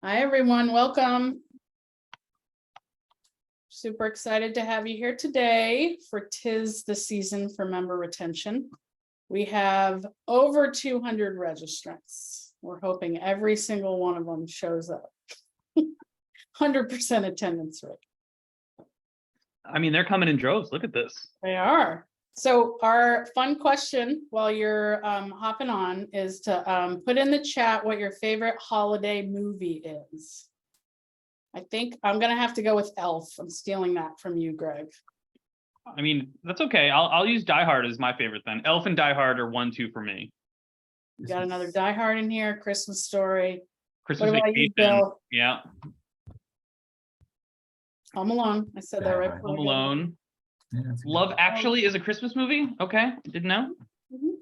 Hi, everyone. Welcome. Super excited to have you here today for 'Tis the Season for Member Retention. We have over 200 registrants. We're hoping every single one of them shows up. 100% attendance rate. I mean, they're coming in droves. Look at this. They are. So our fun question while you're hopping on is to put in the chat what your favorite holiday movie is. I think I'm gonna have to go with Elf. I'm stealing that from you, Greg. I mean, that's okay. I'll use Die Hard as my favorite then. Elf and Die Hard are 1-2 for me. You got another Die Hard in here, Christmas Story. Christmas What about you, Vacation. Bill? Yeah. Home Alone. I said that right. Home before we go. Alone. Yeah, that's good. Love Actually is a Christmas movie. Okay, didn't know. Mhm.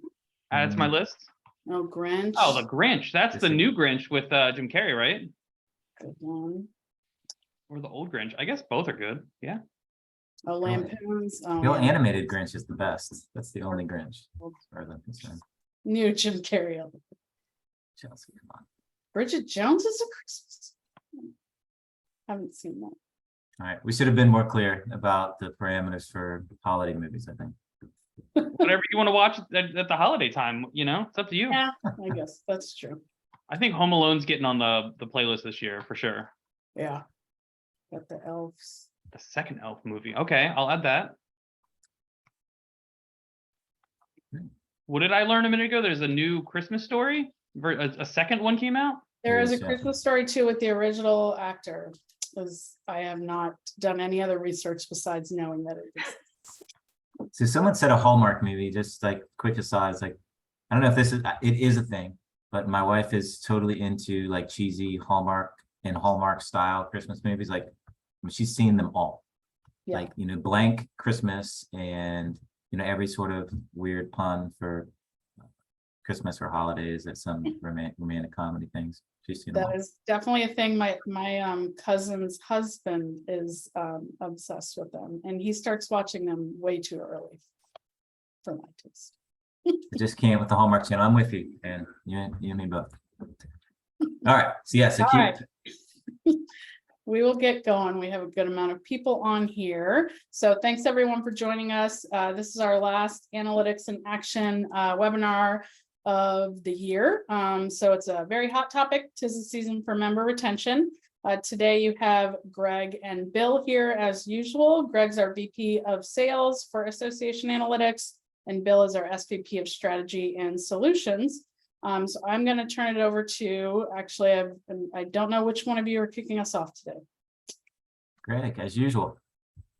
Add it to my list. Oh, Grinch. Oh, the Grinch. That's the new Grinch with Jim Carrey, right? Good one. Or the old Grinch. I guess both are good. Yeah. Oh, Lampoons. Oh, The man. animated Grinch is the best. That's the only Grinch, as far as I'm concerned. New Jim Carrey. Chelsea, come on. Bridget Jones is a Christmas. Haven't seen that. All right, we should have been more clear about the parameters for holiday movies, I think. Whatever you want to watch at the holiday time, it's up to you. Yeah, I guess that's true. I think Home Alone's getting on the playlist this year for sure. Yeah. Got the elves. The second Elf movie. Okay, I'll add that. What did I learn a minute ago? There's a new Christmas Story. A second one came out. There is a Yes, yeah. Christmas Story too with the original actor. Because I have not done any other research besides knowing that it exists. So someone said a Hallmark movie, just like quick asides, like, I don't know if it is a thing, but my wife is totally into like cheesy Hallmark and Hallmark style Christmas movies. Like, she's seen them all. Yeah. Like, Blank Christmas and, every sort of weird pun for Christmas or holidays at some romantic comedy things. She's seen them all. That is definitely a thing. My cousin's husband is obsessed with them, and he starts watching them way too early for my taste. I just can't with the Hallmark Channel. I'm with you, and you and me both. All right. So yeah, so All keep right. We will get going. We have a good amount of people on here. So thanks everyone for joining us. This is our last Analytics in Action webinar of the year. So it's a very hot topic. 'Tis the season for member retention. Today you have Greg and Bill here as usual. Greg's our VP of Sales for Association Analytics, and Bill is our SVP of Strategy and Solutions. So I'm going to turn it over to, actually, I don't know which one of you are kicking us off today. Greg, as usual.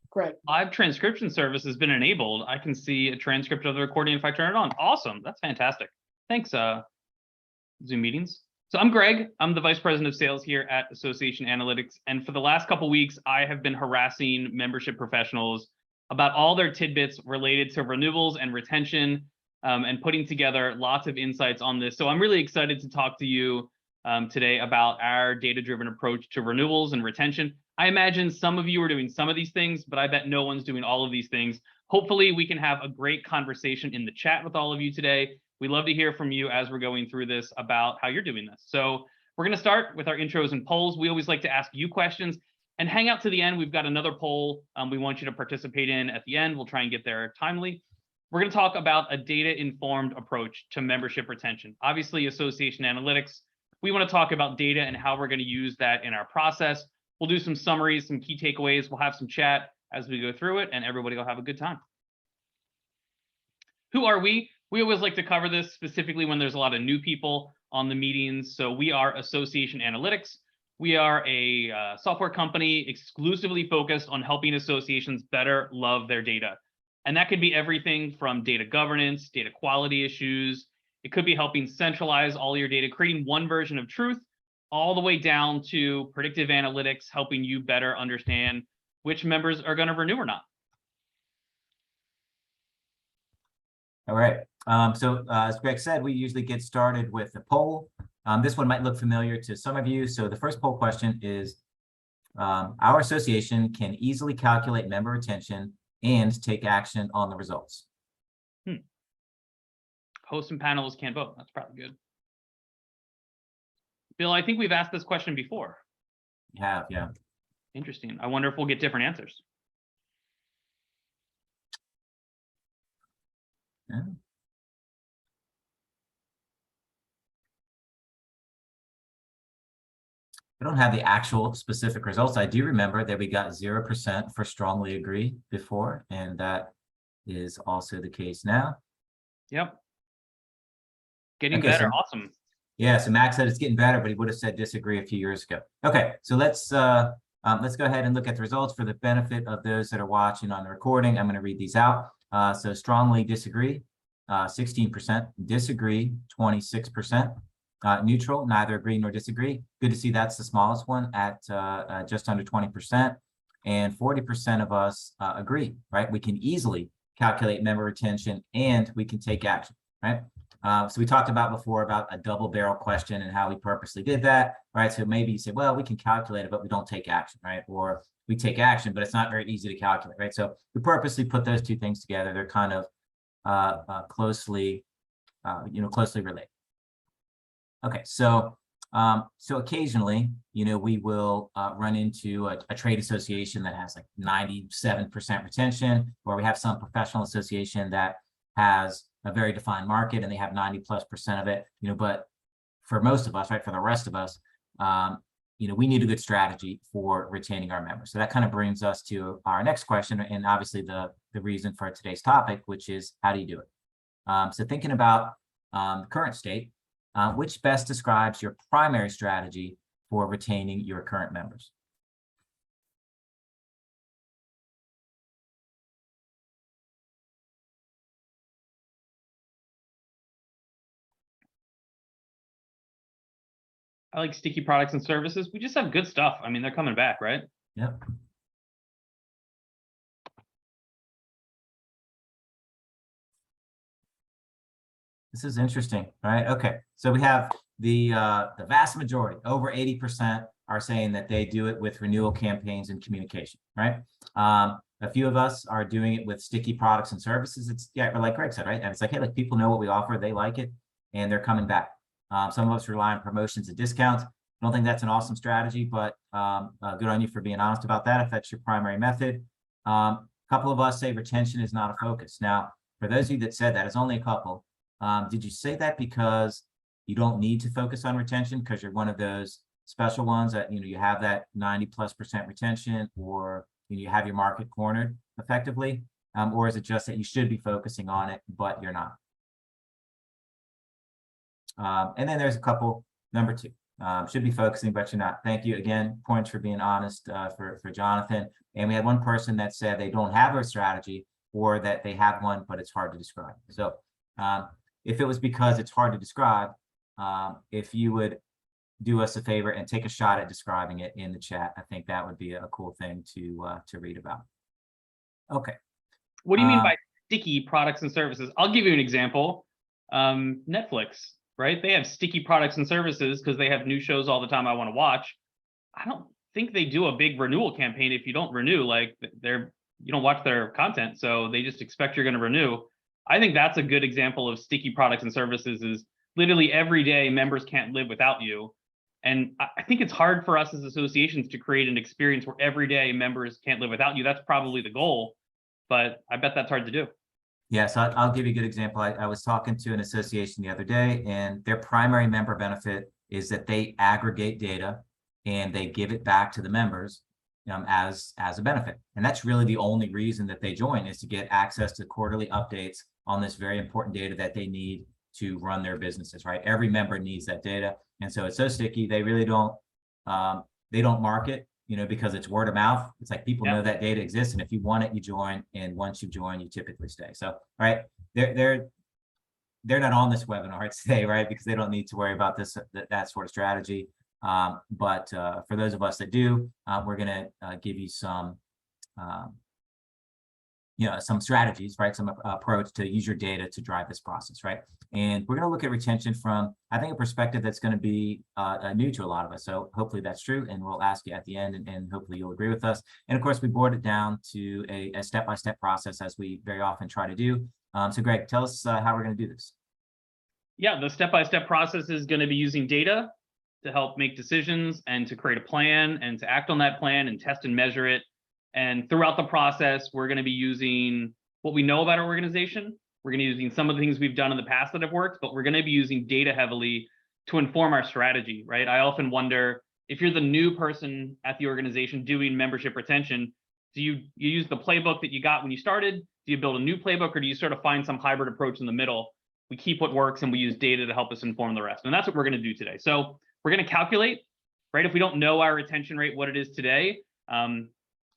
Greg. Live transcription service has been enabled. I can see a transcript of the recording if I turn it on. Awesome. That's fantastic. Thanks, Zoom meetings. So I'm Greg. I'm the Vice President of Sales here at Association Analytics. And for the last couple of weeks, I have been harassing membership professionals about all their tidbits related to renewals and retention, and putting together lots of insights on this. So I'm really excited to talk to you today about our data-driven approach to renewals and retention. I imagine some of you are doing some of these things, but I bet no one's doing all of these things. Hopefully we can have a great conversation in the chat with all of you today. We love to hear from you as we're going through this about how you're doing this. So we're going to start with our intros and polls. We always like to ask you questions and hang out to the end. We've got another poll we want you to participate in at the end. We'll try and get there timely. We're going to talk about a data-informed approach to membership retention. Obviously, Association Analytics, we want to talk about data and how we're going to use that in our process. We'll do some summaries, some key takeaways. We'll have some chat as we go through it, and everybody will have a good time. Who are we? We always like to cover this specifically when there's a lot of new people on the meetings. So we are Association Analytics. We are a software company exclusively focused on helping associations better love their data. And that could be everything from data governance, data quality issues. It could be helping centralize all your data, creating one version of truth, all the way down to predictive analytics, helping you better understand which members are going to renew or not. All right. So as Greg said, we usually get started with a poll. This one might look familiar to some of you. So the first poll question is, our association can easily calculate member retention and take action on the results. Hosts and panelists can't vote. That's probably good. Bill, I think we've asked this question before. Yeah, yeah. Interesting. I wonder if we'll get different answers. Yeah. I don't have the actual specific results. I do remember that we got 0% for strongly agree before, and that is also the case now. Yep. Getting Okay, better. so- Awesome. Yeah, so Max said it's getting better, but he would have said disagree a few years ago. Okay, so let's go ahead and look at the results for the benefit of those that are watching on the recording. I'm going to read these out. So strongly disagree, 16%, disagree, 26%, neutral, neither agree nor disagree. Good to see that's the smallest one at just under 20%, and 40% of us agree, right? We can easily calculate member retention and we can take action, right? So we talked about before about a double barrel question and how we purposely did that, right? So maybe you say, well, we can calculate it, but we don't take action, right? Or we take action, but it's not very easy to calculate, right? So we purposely put those two things together. They're kind of closely related. Okay, so occasionally, we will run into a trade association that has like 97% retention, or we have some professional association that has a very defined market and they have 90+% of it, but for most of us, right, for the rest of us, we need a good strategy for retaining our members. So that kind of brings us to our next question, and obviously the reason for today's topic, which is how do you do it? So thinking about the current state, which best describes your primary strategy for retaining your current members? I like sticky products and services. We just have good stuff. I mean, they're coming back, right? Yep. This is interesting, right? Okay, so we have the vast majority, over 80%, are saying that they do it with renewal campaigns and communication, right? A few of us are doing it with sticky products and services. It's like Greg said, right? And it's like, hey, like people know what we offer, they like it, and they're coming back. Some of us rely on promotions and discounts. I don't think that's an awesome strategy, but good on you for being honest about that if that's your primary method. A couple of us say retention is not a focus. Now, for those of you that said that, it's only a couple. Did you say that because you don't need to focus on retention because you're one of those special ones that, you have that 90+% retention, or you have your market cornered effectively? Or is it just that you should be focusing on it, but you're not? And then there's a couple, number two, should be focusing, but you're not. Thank you again, points for being honest for Jonathan. And we had one person that said they don't have a strategy, or that they have one, but it's hard to describe. So if it was because it's hard to describe, if you would do us a favor and take a shot at describing it in the chat, I think that would be a cool thing to read about. Okay. What do you mean by sticky products and services? I'll give you an example. Netflix, right? They have sticky products and services because they have new shows all the time I want to watch. I don't think they do a big renewal campaign. If you don't renew, like you don't watch their content, so they just expect you're going to renew. I think that's a good example of sticky products and services. Is literally every day members can't live without you. And I think it's hard for us as associations to create an experience where every day members can't live without you. That's probably the goal, but I bet that's hard to do. Yeah, so I'll give you a good example. I was talking to an association the other day, and their primary member benefit is that they aggregate data and they give it back to the members as a benefit. And that's really the only reason that they join, is to get access to quarterly updates on this very important data that they need to run their businesses, right? Every member needs that data. And so it's so sticky, they really don't market, because it's word of mouth. It's like people know that data exists, and if you want it, you join. And once you join, you typically stay. So, all right, they're not on this webinar today, right? Because they don't need to worry about that sort of strategy. But for those of us that do, we're going to give you some strategies, right? Some approach to use your data to drive this process, right? And we're going to look at retention from, I think, a perspective that's going to be new to a lot of us. So hopefully that's true, and we'll ask you at the end, and hopefully you'll agree with us. And of course, we boiled it down to a step-by-step process, as we very often try to do. So Greg, tell us how we're going to do this. Yeah, the step-by-step process is going to be using data. to help make decisions and to create a plan and to act on that plan and test and measure it. And throughout the process, we're going to be using what we know about our organization. We're going to be using some of the things we've done in the past that have worked, but we're going to be using data heavily to inform our strategy, right? I often wonder, if you're the new person at the organization doing membership retention, do you use the playbook that you got when you started? Do you build a new playbook, or do you sort of find some hybrid approach in the middle? We keep what works and we use data to help us inform the rest. And that's what we're going to do today. So we're going to calculate, right? If we don't know our retention rate, what it is today,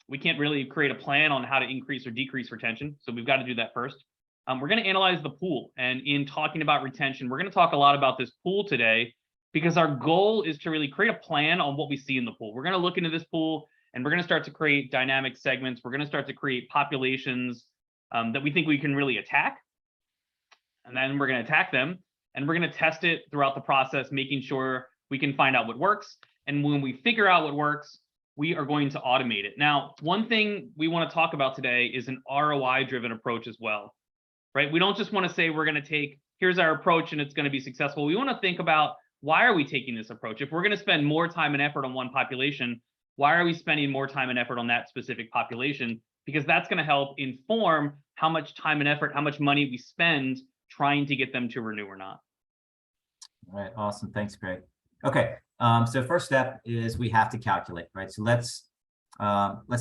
we can't really create a plan on how to increase or decrease retention. So we've got to do that first. We're going to analyze the pool. And in talking about retention, we're going to talk a lot about this pool today, because our goal is to really create a plan on what we see in the pool. We're going to look into this pool and we're going to start to create dynamic segments. We're going to start to create populations that we think we can really attack. And then we're going to attack them and we're going to test it throughout the process, making sure we can find out what works. And when we figure out what works, we are going to automate it. Now, one thing we want to talk about today is an ROI-driven approach as well, right? We don't just want to say we're going to take, here's our approach and it's going to be successful. We want to think about, why are we taking this approach? If we're going to spend more time and effort on one population, why are we spending more time and effort on that specific population? Because that's going to help inform how much time and effort, how much money we spend trying to get them to renew or not. All right, awesome. Thanks, Greg. Okay, so first step is we have to calculate, right? So let's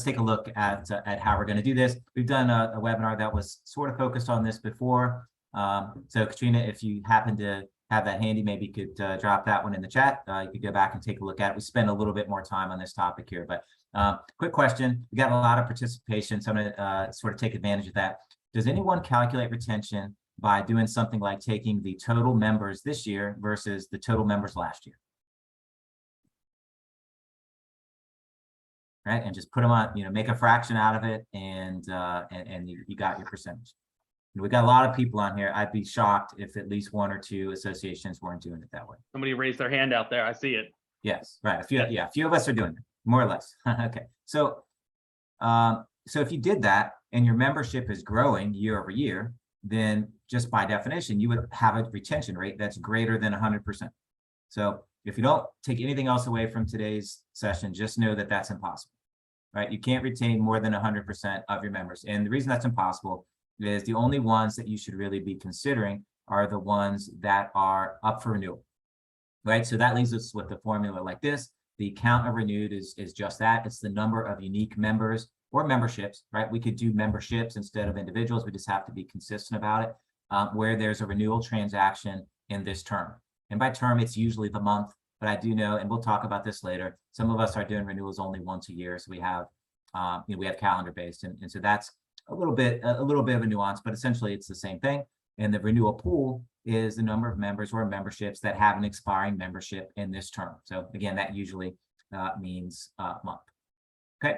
take a look at how we're going to do this. We've done a webinar that was sort of focused on this before. So Katrina, if you happen to have that handy, maybe you could drop that one in the chat. You could go back and take a look at it. We spend a little bit more time on this topic here, but quick question. We got a lot of participation, so I'm going to sort of take advantage of that. Does anyone calculate retention by doing something like taking the total members this year versus the total members last year? Right, and just put them on, make a fraction out of it, and you got your percentage. We got a lot of people on here. I'd be shocked if at least one or two associations weren't doing it that way. Somebody raised their hand out there. I see it. Yes, right. A few of us are doing it, more or less. Okay, so if you did that and your membership is growing year over year, then just by definition, you would have a retention rate that's greater than 100%. So if you don't take anything else away from today's session, just know that that's impossible, right? You can't retain more than 100% of your members. And the reason that's impossible is the only ones that you should really be considering are the ones that are up for renewal, right? So that leaves us with the formula like this. The count of renewed is just that. It's the number of unique members or memberships, right? We could do memberships instead of individuals. We just have to be consistent about it, where there's a renewal transaction in this term. And by term, it's usually the month, but I do know, and we'll talk about this later, some of us are doing renewals only once a year. So we have, we have calendar based. And so that's a little bit of a nuance, but essentially it's the same thing. And the renewal pool is the number of members or memberships that have an expiring membership in this term. So again, that usually means month. Okay,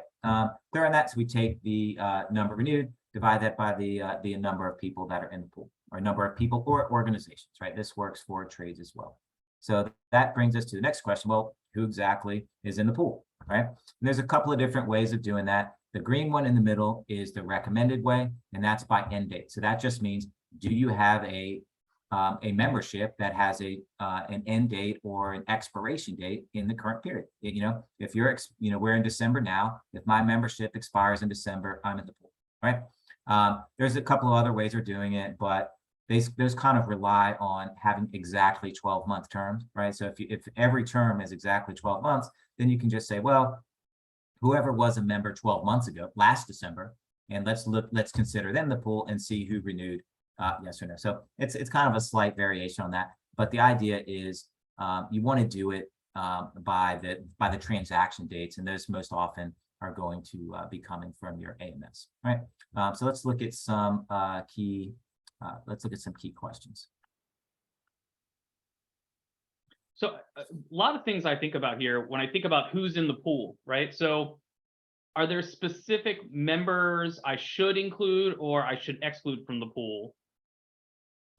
clear on that. So we take the number renewed, divide that by the number of people that are in the pool, or number of people or organizations, right? This works for trades as well. So that brings us to the next question. Well, who exactly is in the pool, right? And there's a couple of different ways of doing that. The green one in the middle is the recommended way, and that's by end date. So that just means, do you have a membership that has an end date or an expiration date in the current period? If you're, we're in December now. If my membership expires in December, I'm in the pool, right? There's a couple of other ways of doing it, but those kind of rely on having exactly 12-month terms, right? So if every term is exactly 12 months, then you can just say, well, whoever was a member 12 months ago, last December, and let's consider them the pool and see who renewed yes or no. So it's kind of a slight variation on that, but the idea is you want to do it by the transaction dates, and those most often are going to be coming from your AMS, right? So let's look at some key questions. So a lot of things I think about here when I think about who's in the pool, right? So are there specific members I should include or I should exclude from the pool?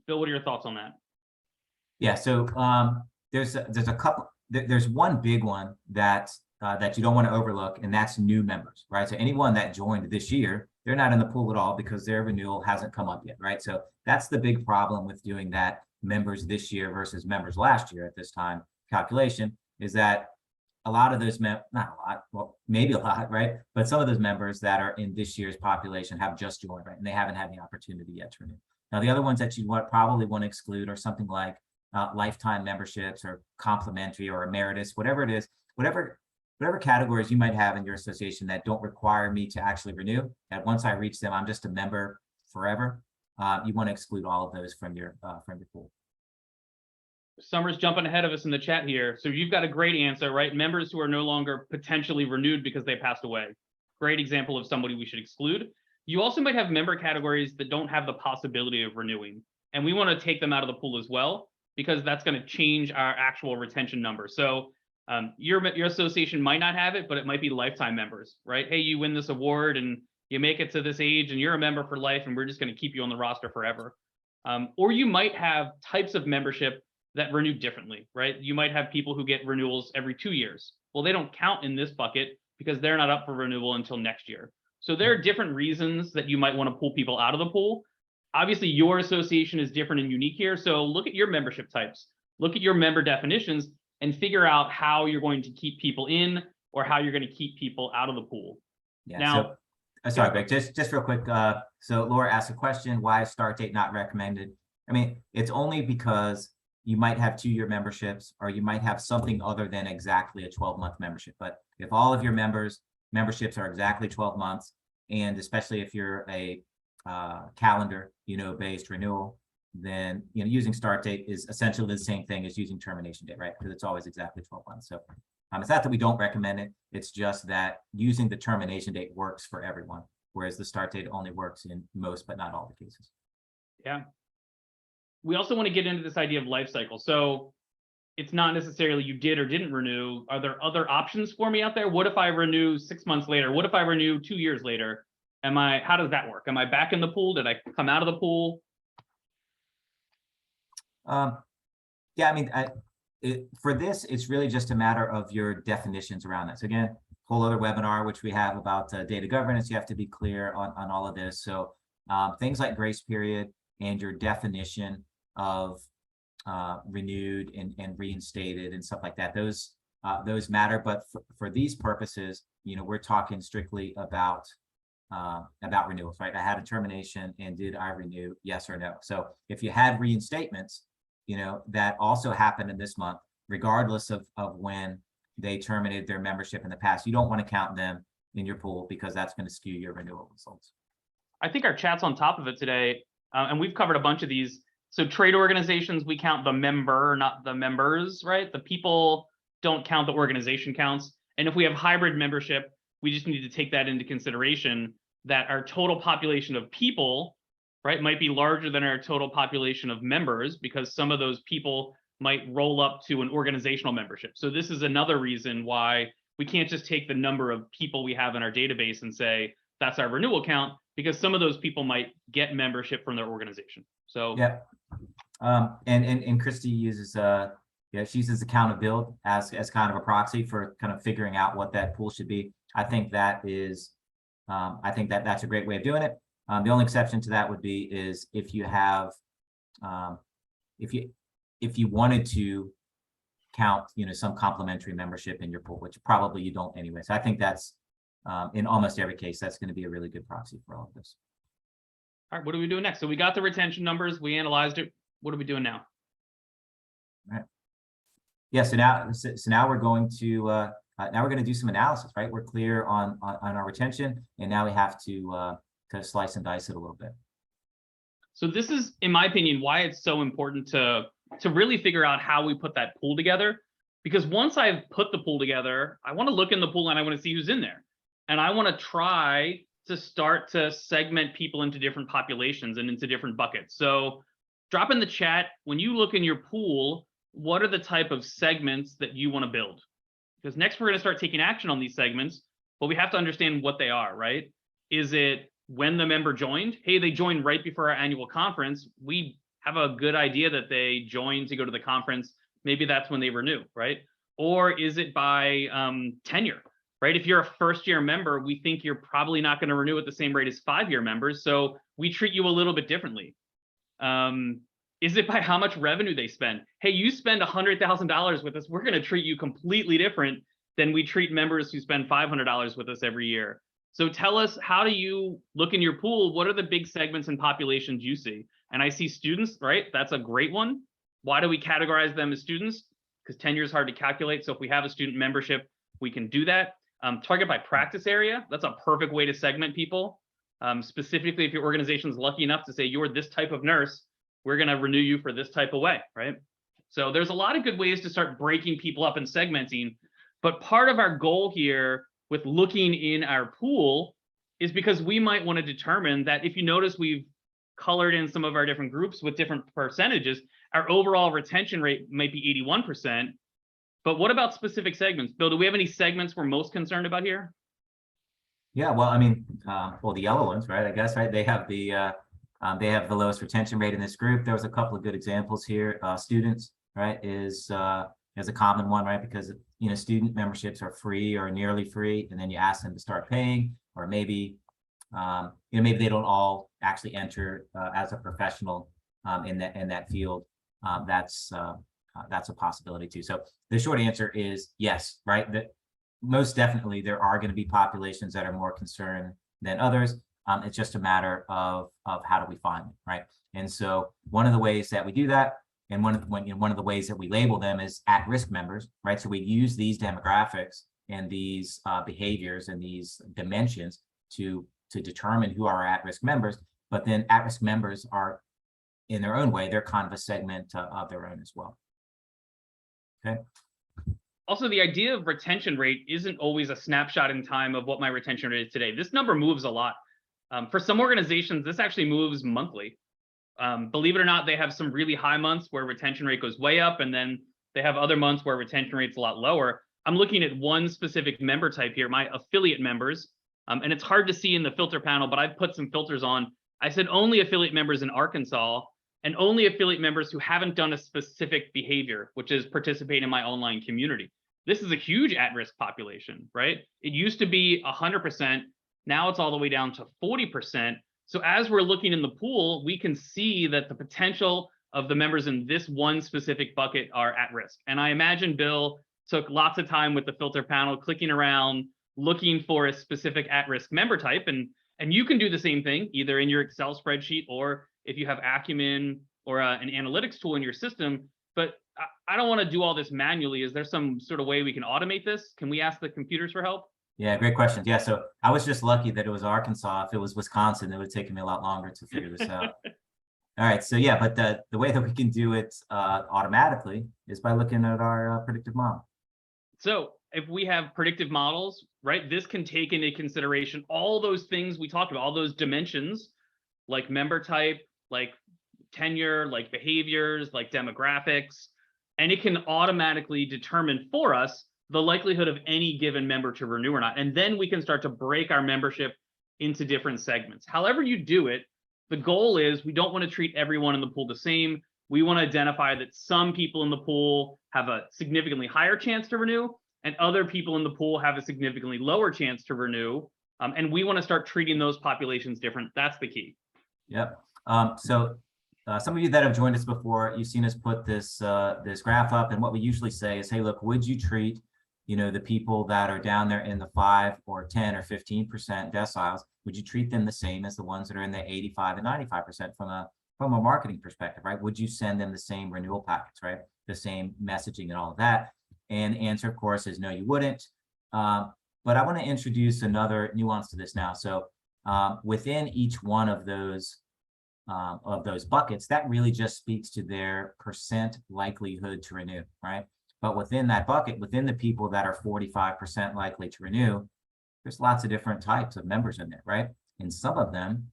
Bill, what are your thoughts on that? Yeah, so there's a couple. There's one big one that you don't want to overlook, and that's new members, right? So anyone that joined this year, they're not in the pool at all because their renewal hasn't come up yet, right? So that's the big problem with doing that members this year versus members last year at this time calculation, is that a lot of those not a lot, well, maybe a lot, right? But some of those members that are in this year's population have just joined, right? And they haven't had the opportunity yet to renew. Now, the other ones that you probably want to exclude are something like lifetime memberships or complimentary or emeritus, whatever it is, whatever categories you might have in your association that don't require me to actually renew, that once I reach them, I'm just a member forever. You want to exclude all of those from your pool. Summer's jumping ahead of us in the chat here. So you've got a great answer, right? Members who are no longer potentially renewed because they passed away. Great example of somebody we should exclude. You also might have member categories that don't have the possibility of renewing. And we want to take them out of the pool as well, because that's going to change our actual retention number. So your association might not have it, but it might be lifetime members, right? Hey, you win this award and you make it to this age and you're a member for life and we're just going to keep you on the roster forever. Or you might have types of membership that renew differently, right? You might have people who get renewals every 2 years. Well, they don't count in this bucket because they're not up for renewal until next year. So there are different reasons that you might want to pull people out of the pool. Obviously, your association is different and unique here. So look at your membership types, look at your member definitions, and figure out how you're going to keep people in or how you're going to keep people out of the pool. Yeah. Now, sorry, Greg, just real quick. So Laura asked a question, why is start date not recommended? I mean, it's only because you might have 2-year memberships, or you might have something other than exactly a 12-month membership. But if all of your memberships are exactly 12 months, and especially if you're a calendar, based renewal, then using start date is essentially the same thing as using termination date, right? Because it's always exactly 12 months. So it's not that we don't recommend it. It's just that using the termination date works for everyone, whereas the start date only works in most, but not all the cases. Yeah. We also want to get into this idea of life cycle. So it's not necessarily you did or didn't renew. Are there other options for me out there? What if I renew 6 months later? What if I renew 2 years later? How does that work? Am I back in the pool? Did I come out of the pool? Yeah, I mean, for this, it's really just a matter of your definitions around that. So again, whole other webinar, which we have about data governance, you have to be clear on all of this. So things like grace period and your definition of renewed and reinstated and stuff like that, those matter. But for these purposes, we're talking strictly about renewals, right? I had a termination, and did I renew? Yes or no. So if you had reinstatements, that also happened in this month, regardless of when they terminated their membership in the past, you don't want to count them in your pool because that's going to skew your renewal results. I think our chat's on top of it today, and we've covered a bunch of these. So trade organizations, we count the member, not the members, right? The people don't count, the organization counts. And if we have hybrid membership, we just need to take that into consideration, that our total population of people, right, might be larger than our total population of members, because some of those people might roll up to an organizational membership. So this is another reason why we can't just take the number of people we have in our database and say that's our renewal count, because some of those people might get membership from their organization. So yeah. And Christy uses she uses accountability as kind of a proxy for kind of figuring out what that pool should be. I think that is that's a great way of doing it. The only exception to that would be is if you have if you wanted to count some complimentary membership in your pool, which probably you don't anyway. So I think that's in almost every case, that's going to be a really good proxy for all of this. all right, what are we doing next? So we got the retention numbers, we analyzed it. What are we doing now? All right. Yeah, so now we're going to do some analysis, right? We're clear on our retention, and now we have to slice and dice it a little bit. So this is, in my opinion, why it's so important to really figure out how we put that pool together. Because once I've put the pool together, I want to look in the pool and I want to see who's in there. And I want to try to start to segment people into different populations and into different buckets. So drop in the chat, when you look in your pool, what are the type of segments that you want to build? Because next we're going to start taking action on these segments, but we have to understand what they are, right? Is it when the member joined? Hey, they joined right before our annual conference. We have a good idea that they joined to go to the conference. Maybe that's when they renew, right? Or is it by tenure, right? If you're a first-year member, we think you're probably not going to renew at the same rate as 5-year members, so we treat you a little bit differently. Is it by how much revenue they spend? Hey, you spend $100,000 with us, we're going to treat you completely different than we treat members who spend $500 with us every year. So tell us, how do you look in your pool? What are the big segments and populations you see? And I see students, right? That's a great one. Why do we categorize them as students? Because tenure is hard to calculate. So if we have a student membership, we can do that. Target by practice area. That's a perfect way to segment people. Specifically, if your organization is lucky enough to say you're this type of nurse, we're going to renew you for this type of way, right? So there's a lot of good ways to start breaking people up and segmenting. But part of our goal here with looking in our pool is because we might want to determine that if you notice we've colored in some of our different groups with different percentages, our overall retention rate might be 81%. But what about specific segments? Bill, do we have any segments we're most concerned about here? Yeah, well, I mean, well, the yellow ones, right? I guess, right? They have the lowest retention rate in this group. There was a couple of good examples here. Students, right, is a common one, right? Because student memberships are free or nearly free, and then you ask them to start paying, or maybe maybe they don't all actually enter as a professional in that field. That's a possibility too. So the short answer is yes, right? That most definitely there are going to be populations that are more concerned than others. It's just a matter of how do we find them, right? And so one of the ways that we do that, and one of the ways that we label them is at-risk members, right? So we use these demographics and these behaviors and these dimensions to determine who are at-risk members. But then at-risk members are, in their own way, they're kind of a segment of their own as well. Okay. Also, the idea of retention rate isn't always a snapshot in time of what my retention rate is today. This number moves a lot. For some organizations, this actually moves monthly. Believe it or not, they have some really high months where retention rate goes way up, and then they have other months where retention rate's a lot lower. I'm looking at one specific member type here, my affiliate members, and it's hard to see in the filter panel, but I've put some filters on. I said only affiliate members in Arkansas, and only affiliate members who haven't done a specific behavior, which is participate in my online community. This is a huge at-risk population, right? It used to be 100%. Now it's all the way down to 40%. So as we're looking in the pool, we can see that the potential of the members in this one specific bucket are at risk. And I imagine Bill took lots of time with the filter panel, clicking around, looking for a specific at-risk member type. And you can do the same thing, either in your Excel spreadsheet, or if you have Acumen or an analytics tool in your system. But I don't want to do all this manually. Is there some sort of way we can automate this? Can we ask the computers for help? Yeah, great question. Yeah, so I was just lucky that it was Arkansas. If it was Wisconsin, it would have taken me a lot longer to figure this out. All right, so yeah, but the way that we can do it automatically is by looking at our predictive model. So if we have predictive models, right, this can take into consideration all those things we talked about, all those dimensions, like member type, like tenure, like behaviors, like demographics, and it can automatically determine for us the likelihood of any given member to renew or not. And then we can start to break our membership into different segments. However you do it, the goal is we don't want to treat everyone in the pool the same. We want to identify that some people in the pool have a significantly higher chance to renew, and other people in the pool have a significantly lower chance to renew. And we want to start treating those populations different. That's the key. Yep. So some of you that have joined us before, you've seen us put this graph up, and what we usually say is, hey, look, would you treat the people that are down there in the 5 or 10 or 15% deciles, would you treat them the same as the ones that are in the 85 and 95% from a marketing perspective, right? Would you send them the same renewal packets, right? The same messaging and all of that? And the answer, of course, is no, you wouldn't. But I want to introduce another nuance to this now. So within each one of those buckets, that really just speaks to their percent likelihood to renew, right? But within that bucket, within the people that are 45% likely to renew, there's lots of different types of members in there, right? And some of them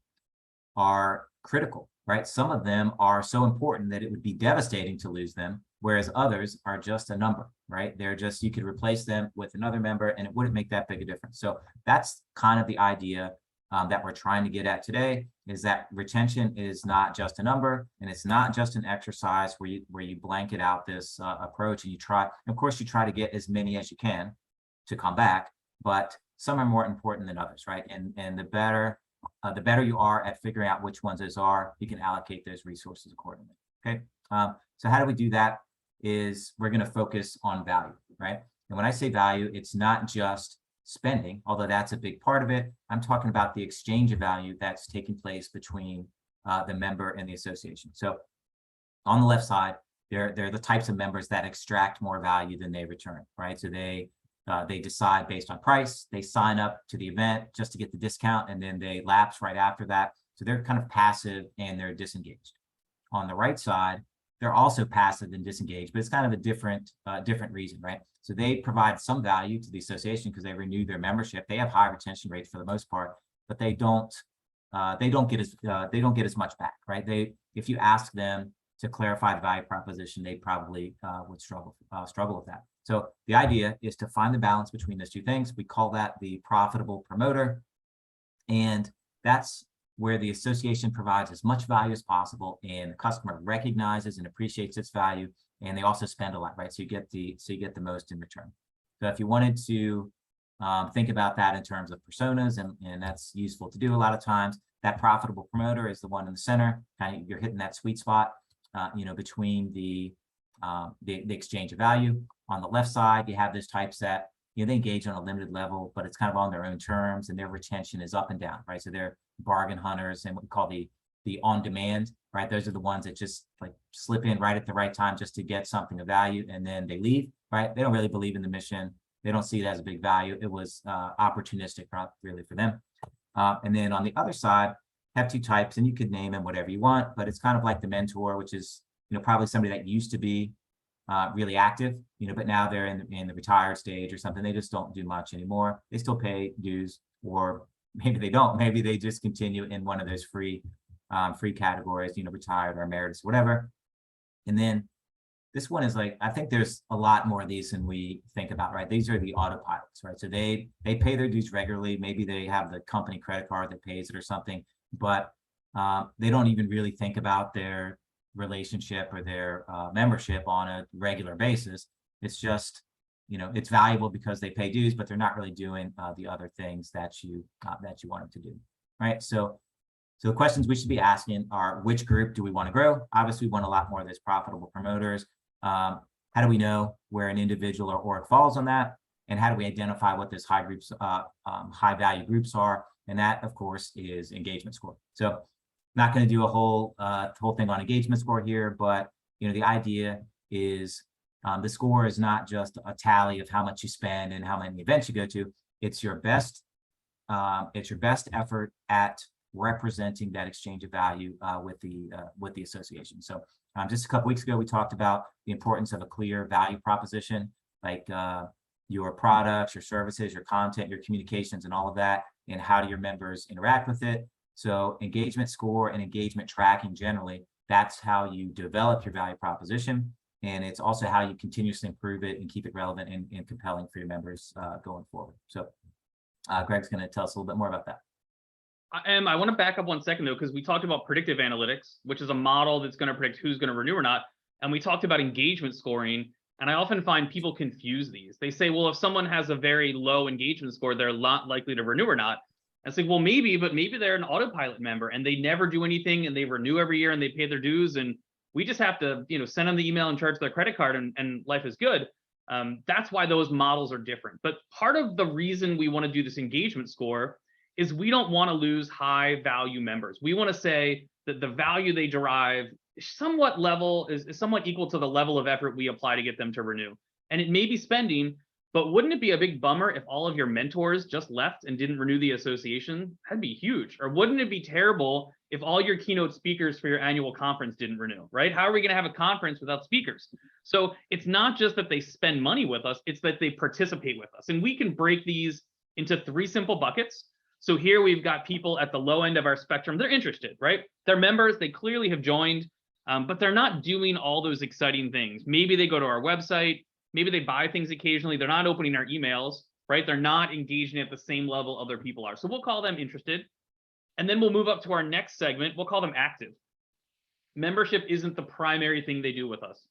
are critical, right? Some of them are so important that it would be devastating to lose them, whereas others are just a number, right? They're just, you could replace them with another member and it wouldn't make that big a difference. So that's kind of the idea that we're trying to get at today, is that retention is not just a number, and it's not just an exercise where you blanket out this approach and you try, and of course you try to get as many as you can to come back, but some are more important than others, right? And the better you are at figuring out which ones those are, you can allocate those resources accordingly. Okay. So how do we do that? Is we're going to focus on value, right? And when I say value, it's not just spending, although that's a big part of it. I'm talking about the exchange of value that's taking place between the member and the association. So on the left side, they're the types of members that extract more value than they return, right? So they decide based on price, they sign up to the event just to get the discount, and then they lapse right after that. So they're kind of passive and they're disengaged. On the right side, they're also passive and disengaged, but it's kind of a different reason, right? So they provide some value to the association because they renew their membership. They have high retention rates for the most part, but they don't get as much back, right? If you ask them to clarify the value proposition, they probably would struggle with that. So the idea is to find the balance between those two things. We call that the profitable promoter, and that's where the association provides as much value as possible, and the customer recognizes and appreciates its value, and they also spend a lot, right? So you get the most in return. So if you wanted to think about that in terms of personas, and that's useful to do a lot of times, that profitable promoter is the one in the center. Kind of, you're hitting that sweet spot, between the exchange of value. On the left side, you have those types that they engage on a limited level, but it's kind of on their own terms, and their retention is up and down, right? So they're bargain hunters and what we call the on demand, right? Those are the ones that just like slip in right at the right time just to get something of value, and then they leave, right? They don't really believe in the mission. They don't see it as a big value. It was opportunistic, really, for them. And then on the other side, have two types, and you could name them whatever you want, but it's kind of like the mentor, which is probably somebody that used to be really active, but now they're in the retired stage or something. They just don't do much anymore. They still pay dues, or maybe they don't. Maybe they just continue in one of those free categories, retired or emeritus, whatever. And then this one is like, I think there's a lot more of these than we think about, right? These are the autopilots, right? So they pay their dues regularly. Maybe they have the company credit card that pays it or something, but they don't even really think about their relationship or their membership on a regular basis. It's just, it's valuable because they pay dues, but they're not really doing the other things that you want them to do, right? So the questions we should be asking are, which group do we want to grow? Obviously, we want a lot more of those profitable promoters. How do we know where an individual or org falls on that? And how do we identify what those high value groups are? And that, of course, is engagement score. So not going to do a whole thing on engagement score here, but the idea is the score is not just a tally of how much you spend and how many events you go to. It's your best effort at representing that exchange of value with the association. So just a couple weeks ago, we talked about the importance of a clear value proposition, like your products, your services, your content, your communications, and all of that, and how do your members interact with it. So engagement score and engagement tracking generally, that's how you develop your value proposition. And it's also how you continuously improve it and keep it relevant and compelling for your members going forward. So Greg's going to tell us a little bit more about that. I want to back up 1 second, though, because we talked about predictive analytics, which is a model that's going to predict who's going to renew or not. And we talked about engagement scoring. And I often find people confuse these. They say, well, if someone has a very low engagement score, they're not likely to renew or not. I say, well, maybe, but maybe they're an autopilot member and they never do anything and they renew every year and they pay their dues. And we just have to, send them the email and charge their credit card and life is good. That's why those models are different. But part of the reason we want to do this engagement score is we don't want to lose high value members. We want to say that the value they derive is somewhat equal to the level of effort we apply to get them to renew. And it may be spending, but wouldn't it be a big bummer if all of your mentors just left and didn't renew the association? That'd be huge. Or wouldn't it be terrible if all your keynote speakers for your annual conference didn't renew, right? How are we going to have a conference without speakers? So it's not just that they spend money with us, it's that they participate with us. And we can break these into 3 simple buckets. So here we've got people at the low end of our spectrum. They're interested, right? They're members. They clearly have joined, but they're not doing all those exciting things. Maybe they go to our website. Maybe they buy things occasionally. They're not opening our emails, right? They're not engaging at the same level other people are. So we'll call them interested. And then we'll move up to our next segment. We'll call them active. Membership isn't the primary thing they do with us.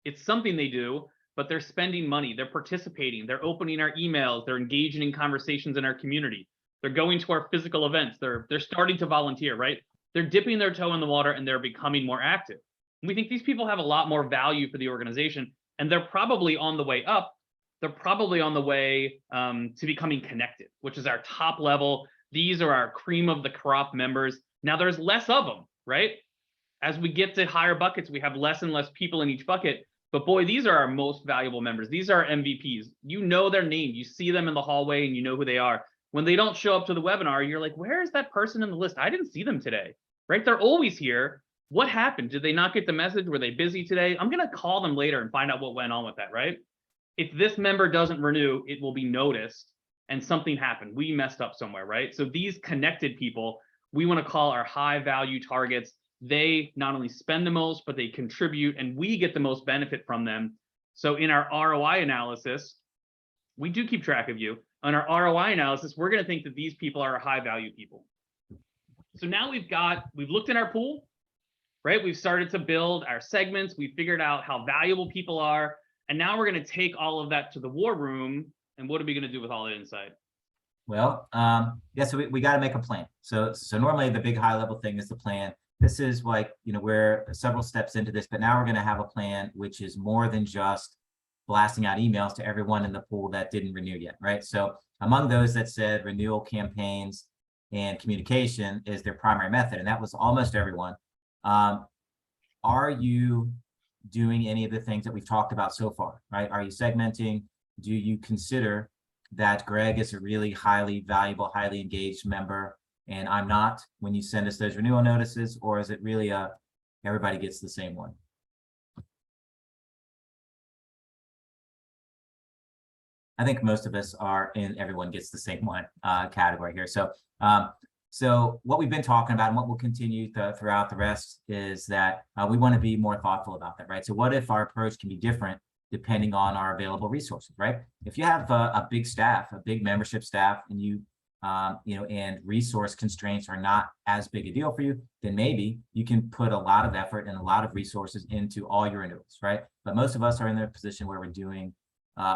It's something they do, but they're spending money. They're participating. They're opening our emails. They're engaging in conversations in our community. They're going to our physical events. They're starting to volunteer, right? They're dipping their toe in the water and they're becoming more active. We think these people have a lot more value for the organization, and they're probably on the way up. They're probably on the way to becoming connected, which is our top level. These are our cream of the crop members. Now there's less of them, right? As we get to higher buckets, we have less and less people in each bucket. But boy, these are our most valuable members. These are MVPs. You know their name. You see them in the hallway and you know who they are. When they don't show up to the webinar, you're like, where is that person in the list? I didn't see them today, right? They're always here. What happened? Did they not get the message? Were they busy today? I'm going to call them later and find out what went on with that, right? If this member doesn't renew, it will be noticed and something happened. We messed up somewhere, right? So these connected people, we want to call our high value targets. They not only spend the most, but they contribute and we get the most benefit from them. So in our ROI analysis, we do keep track of you. On our ROI analysis, we're going to think that these people are high value people. So now we've looked in our pool, right? We've started to build our segments. We figured out how valuable people are. And now we're going to take all of that to the war room. And what are we going to do with all that insight? Well, yeah, so we got to make a plan. So normally the big high level thing is the plan. This is like, we're several steps into this, but now we're going to have a plan, which is more than just blasting out emails to everyone in the pool that didn't renew yet, right? So among those that said renewal campaigns and communication is their primary method, and that was almost everyone. Are you doing any of the things that we've talked about so far, right? Are you segmenting? Do you consider that Greg is a really highly valuable, highly engaged member and I'm not when you send us those renewal notices, or is it really everybody gets the same one? I think most of us are in everyone gets the same one category here. So so what we've been talking about and what we'll continue throughout the rest is that we want to be more thoughtful about that, right? So what if our approach can be different depending on our available resources, right? If you have a big staff, a big membership staff, and you and resource constraints are not as big a deal for you, then maybe you can put a lot of effort and a lot of resources into all your renewals, right? But most of us are in the position where we're doing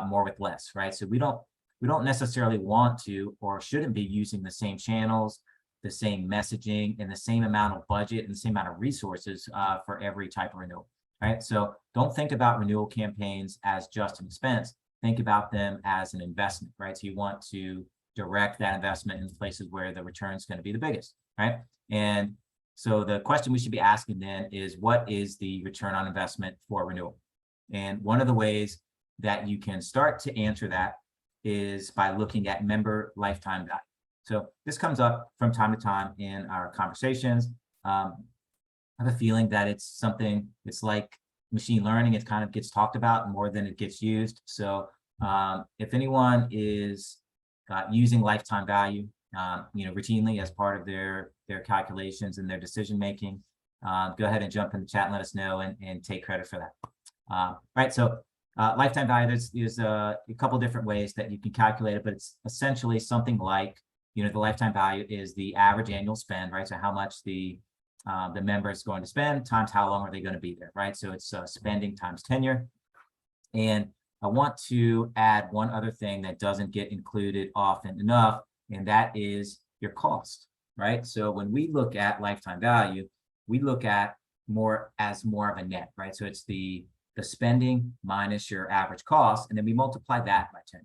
more with less, right? So we don't necessarily want to or shouldn't be using the same channels, the same messaging, and the same amount of budget and the same amount of resources for every type of renewal, right? So don't think about renewal campaigns as just an expense. Think about them as an investment, right? So you want to direct that investment in places where the return is going to be the biggest, right? And so the question we should be asking then is, what is the return on investment for renewal? And one of the ways that you can start to answer that is by looking at member lifetime value. So this comes up from time to time in our conversations. I have a feeling that it's something, it's like machine learning, it kind of gets talked about more than it gets used. So if anyone is using lifetime value, routinely as part of their calculations and their decision making, go ahead and jump in the chat and let us know and take credit for that. Right, so lifetime value, there's a couple different ways that you can calculate it, but it's essentially something like, the lifetime value is the average annual spend, right? So how much the member is going to spend times how long are they going to be there, right? So it's spending times tenure. And I want to add one other thing that doesn't get included often enough, and that is your cost, right? So when we look at lifetime value, we look at more of a net, right? So it's the spending minus your average cost, and then we multiply that by 10.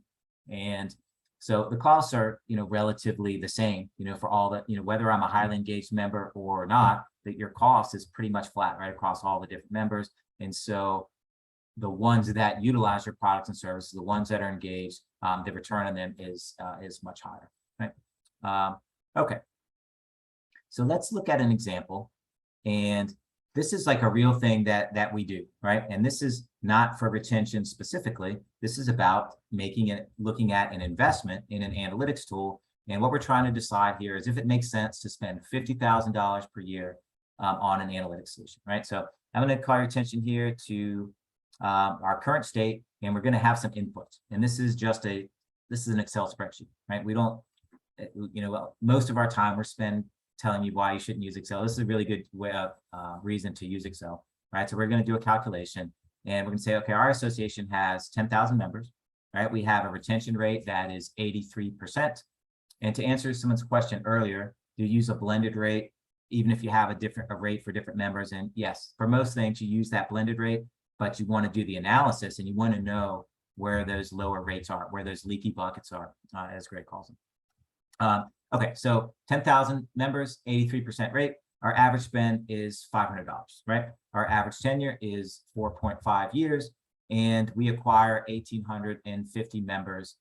And so the costs are, relatively the same, for all the, whether I'm a highly engaged member or not, that your cost is pretty much flat, right, across all the different members. And so the ones that utilize your products and services, the ones that are engaged, the return on them is much higher, right? Okay, so let's look at an example, and this is like a real thing that we do, right? And this is not for retention specifically. This is about looking at an investment in an analytics tool. And what we're trying to decide here is if it makes sense to spend $50,000 per year on an analytics solution, right? So I'm going to call your attention here to our current state, and we're going to have some input. And this is an Excel spreadsheet, right? We don't, most of our time we're spent telling you why you shouldn't use Excel. This is a really good way of reason to use Excel, right? So we're going to do a calculation, and we're going to say, okay, our association has 10,000 members, right? We have a retention rate that is 83%. And to answer someone's question earlier, do you use a blended rate even if you have a rate for different members. And yes, for most things, you use that blended rate, but you want to do the analysis and you want to know where those lower rates are, where those leaky buckets are, as Greg calls them. Okay, so 10,000 members, 83% rate. Our average spend is $500, right? Our average tenure is 4.5 years, and we acquire 1,850 members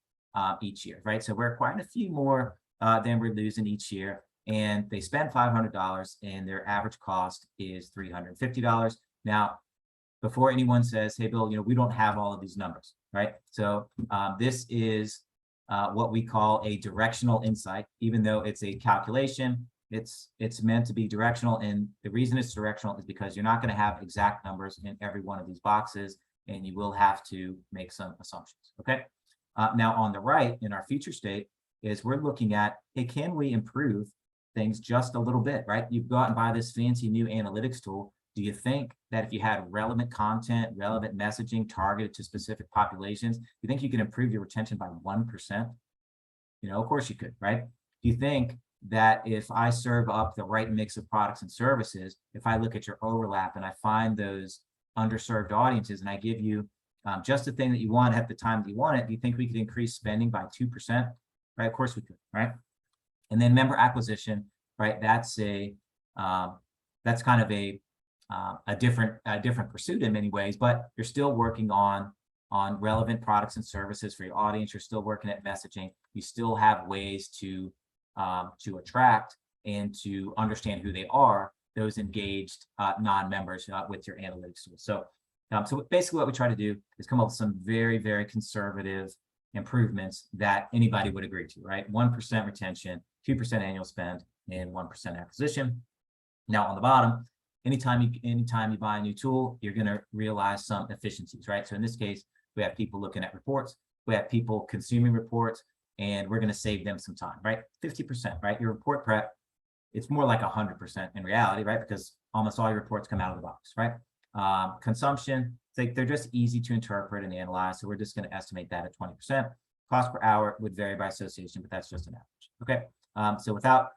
each year, right? So we're acquiring a few more than we're losing each year, and they spend $500, and their average cost is $350. Now, before anyone says, "Hey, Bill, we don't have all of these numbers," right? So this is what we call a directional insight. Even though it's a calculation, it's meant to be directional, and the reason it's directional is because you're not going to have exact numbers in every one of these boxes, and you will have to make some assumptions. Okay. Now on the right in our future state is we're looking at, hey, can we improve things just a little bit, right? You've got and buy this fancy new analytics tool. Do you think that if you had relevant content, relevant messaging targeted to specific populations, you think you can improve your retention by 1%? Of course you could, right? Do you think that if I serve up the right mix of products and services, if I look at your overlap and I find those underserved audiences and I give you just the thing that you want at the time that you want it, do you think we could increase spending by 2%? Right? Of course we could, right? And then member acquisition, right? That's kind of a different pursuit in many ways, but you're still working on relevant products and services for your audience. You're still working at messaging. You still have ways to attract and to understand who they are, those engaged non-members with your analytics tools. So basically what we try to do is come up with some very, very conservative improvements that anybody would agree to, right? 1% retention, 2% annual spend, and 1% acquisition. Now on the bottom, anytime you buy a new tool, you're going to realize some efficiencies, right? So in this case, we have people looking at reports, we have people consuming reports, and we're going to save them some time, right? 50%, right? Your report prep, it's more like 100% in reality, right? Because almost all your reports come out of the box, right? Consumption, they're just easy to interpret and analyze. So we're just going to estimate that at 20%. Cost per hour would vary by association, but that's just an average. Okay. So without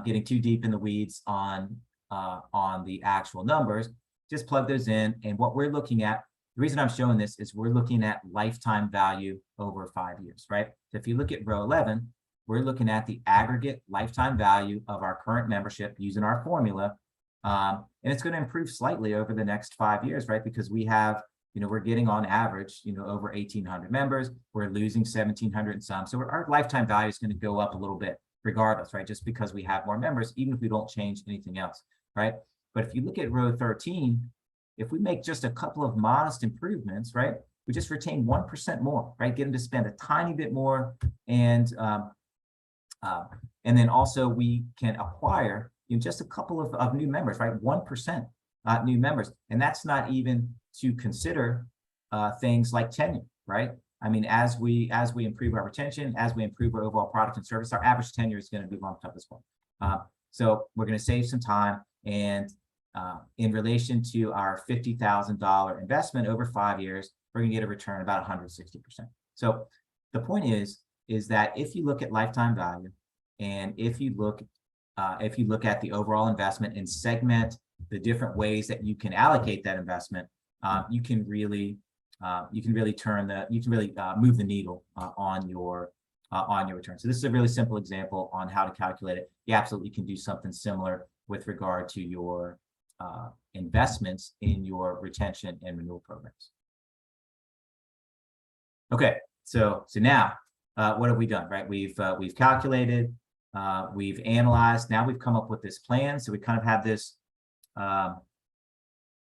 getting too deep in the weeds on the actual numbers, just plug those in. And what we're looking at, the reason I'm showing this is we're looking at lifetime value over 5 years, right? So if you look at row 11, we're looking at the aggregate lifetime value of our current membership using our formula. And it's going to improve slightly over the next 5 years, right? Because we have, we're getting on average, over 1,800 members. We're losing 1,700 and some. So our lifetime value is going to go up a little bit regardless, right? Just because we have more members, even if we don't change anything else, right? But if you look at row 13, if we make just a couple of modest improvements, right? We just retain 1% more, right? Get them to spend a tiny bit more. And then also we can acquire just a couple of new members, right? 1% new members. And that's not even to consider things like tenure, right? I mean, as we improve our retention, as we improve our overall product and service, our average tenure is going to be bumped up as well. So we're going to save some time. And in relation to our $50,000 investment over 5 years, we're going to get a return about 160%. So the point is that if you look at lifetime value, and if you look at the overall investment and segment the different ways that you can allocate that investment, you can really move the needle on your return. So this is a really simple example on how to calculate it. You absolutely can do something similar with regard to your investments in your retention and renewal programs. Okay, so now what have we done, right? We've calculated, we've analyzed, now we've come up with this plan. So we kind of have this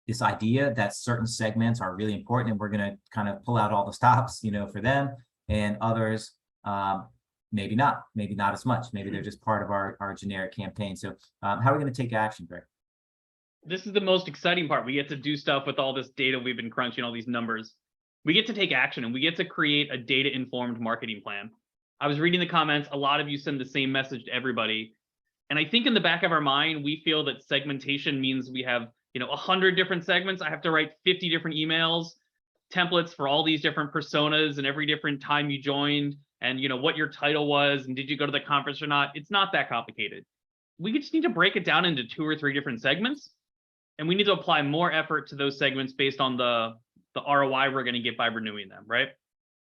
this idea that certain segments are really important, and we're going to kind of pull out all the stops, for them, and others maybe not as much. Maybe they're just part of our generic campaign. So how are we going to take action, Greg? This is the most exciting part. We get to do stuff with all this data we've been crunching, all these numbers. We get to take action, and we get to create a data-informed marketing plan. I was reading the comments. A lot of you send the same message to everybody. And I think in the back of our mind, we feel that segmentation means we have 100 different segments. I have to write 50 different emails, templates for all these different personas and every different time you joined, and what your title was, and did you go to the conference or not. It's not that complicated. we just need to break it down into 2 or 3 different segments. And we need to apply more effort to those segments based on the ROI we're going to get by renewing them, right?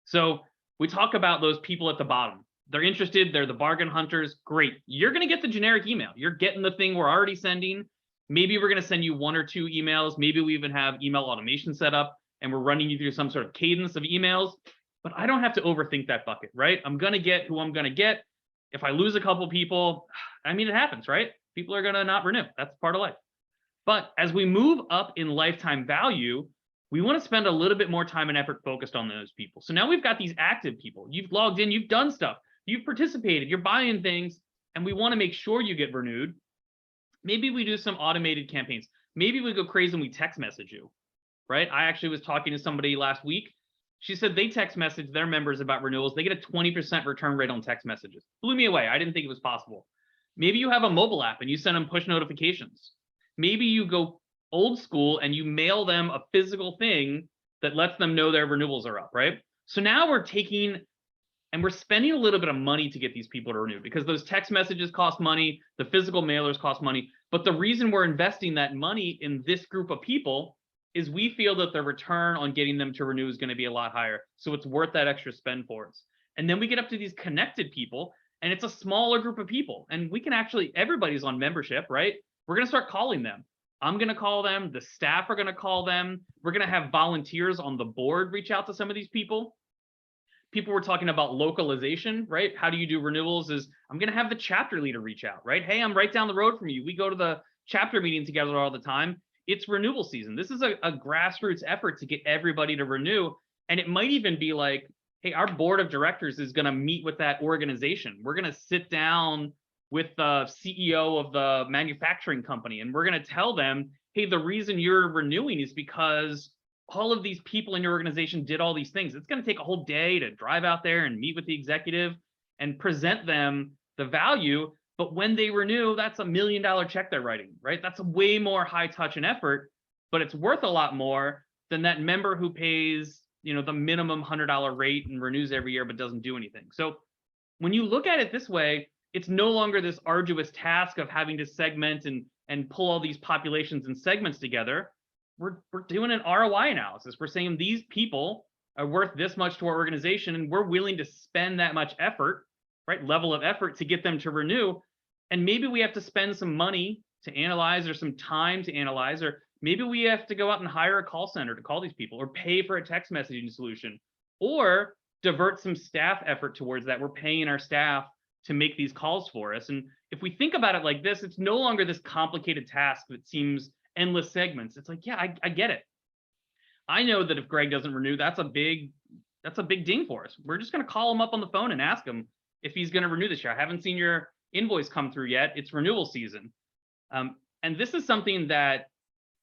So we talk about those people at the bottom. They're interested. They're the bargain hunters. Great. You're going to get the generic email. You're getting the thing we're already sending. Maybe we're going to send you 1 or 2 emails. Maybe we even have email automation set up and we're running you through some sort of cadence of emails. But I don't have to overthink that bucket, right? I'm going to get who I'm going to get. If I lose a couple people, I mean, it happens, right? People are going to not renew. That's part of life. But as we move up in lifetime value, we want to spend a little bit more time and effort focused on those people. So now we've got these active people. You've logged in, you've done stuff, you've participated, you're buying things, and we want to make sure you get renewed. Maybe we do some automated campaigns. Maybe we go crazy and we text message you, right? I actually was talking to somebody last week. She said they text message their members about renewals. They get a 20% return rate on text messages. Blew me away. I didn't think it was possible. Maybe you have a mobile app and you send them push notifications. Maybe you go old school and you mail them a physical thing that lets them know their renewals are up, right? So now we're taking and we're spending a little bit of money to get these people to renew because those text messages cost money, the physical mailers cost money. But the reason we're investing that money in this group of people is we feel that the return on getting them to renew is going to be a lot higher. So it's worth that extra spend for us. And then we get up to these connected people and it's a smaller group of people. And we can actually, everybody's on membership, right? We're going to start calling them. I'm going to call them. The staff are going to call them. We're going to have volunteers on the board reach out to some of these people. People were talking about localization, right? How do you do renewals? Is I'm going to have the chapter leader reach out, right? Hey, I'm right down the road from you. We go to the chapter meeting together all the time. It's renewal season. This is a grassroots effort to get everybody to renew. And it might even be like, hey, our board of directors is going to meet with that organization. We're going to sit down with the CEO of the manufacturing company, and we're going to tell them, hey, the reason you're renewing is because all of these people in your organization did all these things. It's going to take a whole day to drive out there and meet with the executive and present them the value. But when they renew, that's $1 million check they're writing, right? That's a way more high touch and effort, but it's worth a lot more than that member who pays, you know, the minimum $100 rate and renews every year but doesn't do anything. So when you look at it this way, it's no longer this arduous task of having to segment and pull all these populations and segments together. We're doing an ROI analysis. We're saying these people are worth this much to our organization, and we're willing to spend that much effort, right? Level of effort to get them to renew. And maybe we have to spend some money to analyze or some time to analyze, or maybe we have to go out and hire a call center to call these people or pay for a text messaging solution or divert some staff effort towards that. We're paying our staff to make these calls for us. And if we think about it like this, it's no longer this complicated task that seems endless segments. It's like, yeah, I get it. I know that if Greg doesn't renew, that's a big ding for us. We're just going to call him up on the phone and ask him if he's going to renew this year. I haven't seen your invoice come through yet. It's renewal season. And this is something that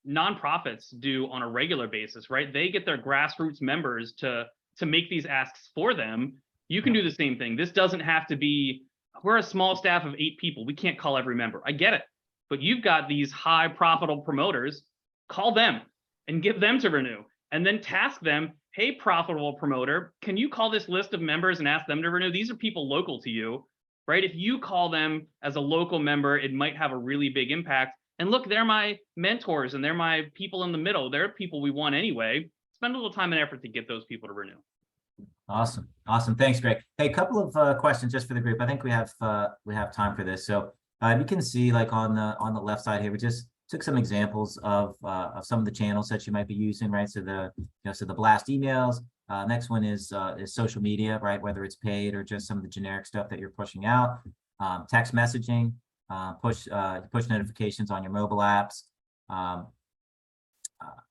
nonprofits do on a regular basis, right? They get their grassroots members to make these asks for them. You can do the same thing. This doesn't have to be, we're a small staff of 8 people. We can't call every member. I get it. But you've got these high profitable promoters, call them and get them to renew, and then task them, hey, profitable promoter, can you call this list of members and ask them to renew? These are people local to you, right? If you call them as a local member, it might have a really big impact. And look, they're my mentors and they're my people in the middle. They're people we want anyway. Spend a little time and effort to get those people to renew. Awesome. Awesome. Thanks, Greg. Hey, a couple of questions just for the group. I think we have time for this. So you can see, like on the left side here, we just took some examples of some of the channels that you might be using, right? So the blast emails. Next one is social media, right? Whether it's paid or just some of the generic stuff that you're pushing out. Text messaging, push notifications on your mobile apps.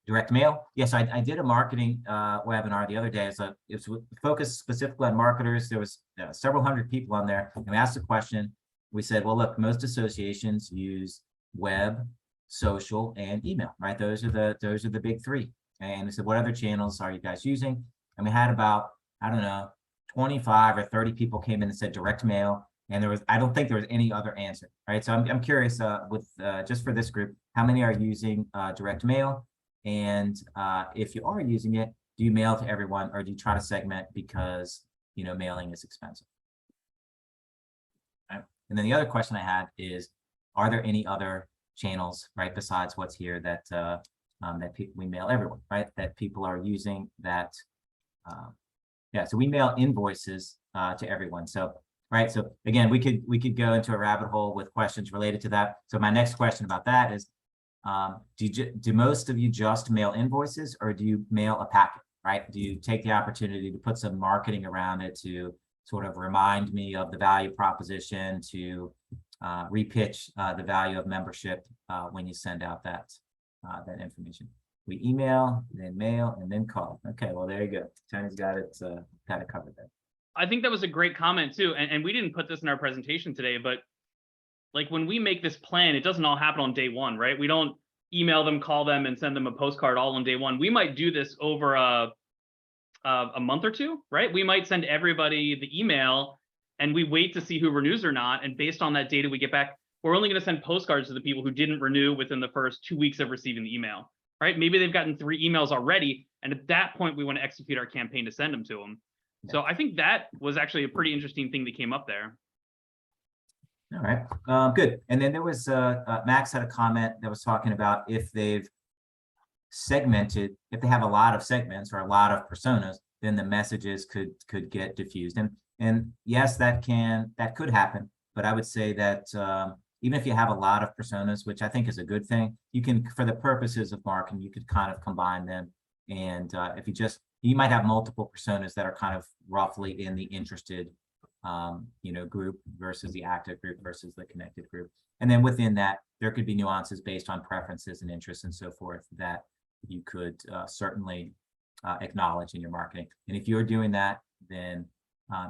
Direct mail. Yes, I did a marketing webinar the other day. It was focused specifically on marketers. There was several hundred people on there, and we asked the question. We said, well, look, most associations use web, social, and email, right? Those are the big 3. And we said, what other channels are you guys using? And we had about, I don't know, 25 or 30 people came in and said direct mail. And I don't think there was any other answer, right? So I'm curious with just for this group, how many are using direct mail? And if you are using it, do you mail to everyone, or do you try to segment because, you know, mailing is expensive? Right? And then the other question I had is, are there any other channels, right, besides what's here that we mail everyone, right, that people are using that. Yeah, so we mail invoices to everyone. So, right, so again, we could go into a rabbit hole with questions related to that. So my next question about that is, do most of you just mail invoices, or do you mail a packet, right? Do you take the opportunity to put some marketing around it to sort of remind me of the value proposition, to repitch the value of membership when you send out that information? We email, then mail, and then call. Okay, well, there you go. Tony's got it covered there. I think that was a great comment too. And we didn't put this in our presentation today, but like when we make this plan, it doesn't all happen on day one, right? We don't email them, call them, and send them a postcard all on day one. We might do this over a month or two, right? We might send everybody the email and we wait to see who renews or not. And based on that data we get back, we're only going to send postcards to the people who didn't renew within the first 2 weeks of receiving the email, right? Maybe they've gotten 3 emails already. And at that point, we want to execute our campaign to send them to them. Yeah. So I think that was actually a pretty interesting thing that came up there. All right, good. And then there was Max had a comment that was talking about if they've segmented, if they have a lot of segments or a lot of personas, then the messages could get diffused. And yes, that could happen. But I would say that even if you have a lot of personas, which I think is a good thing, you can, for the purposes of marketing, you could kind of combine them. And if you might have multiple personas that are kind of roughly in the interested group versus the active group versus the connected group. And then within that, there could be nuances based on preferences and interests and so forth that you could certainly acknowledge in your marketing. And if you're doing that, then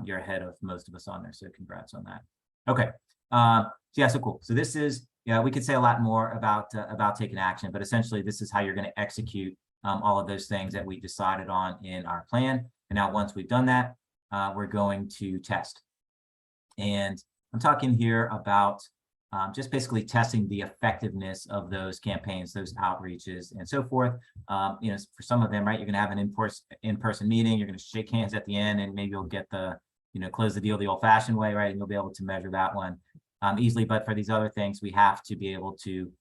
you're ahead of most of us on there. So congrats on that. Okay. So cool. So this is, we could say a lot more about taking action, but essentially this is how you're going to execute all of those things that we decided on in our plan. And now once we've done that, we're going to test. And I'm talking here about just basically testing the effectiveness of those campaigns, those outreaches, and so forth. For some of them, right, you're going to have an in-person meeting. You're going to shake hands at the end, and maybe you'll get the, close the deal the old-fashioned way, right? And you'll be able to measure that one easily. But for these other things, we have to be able to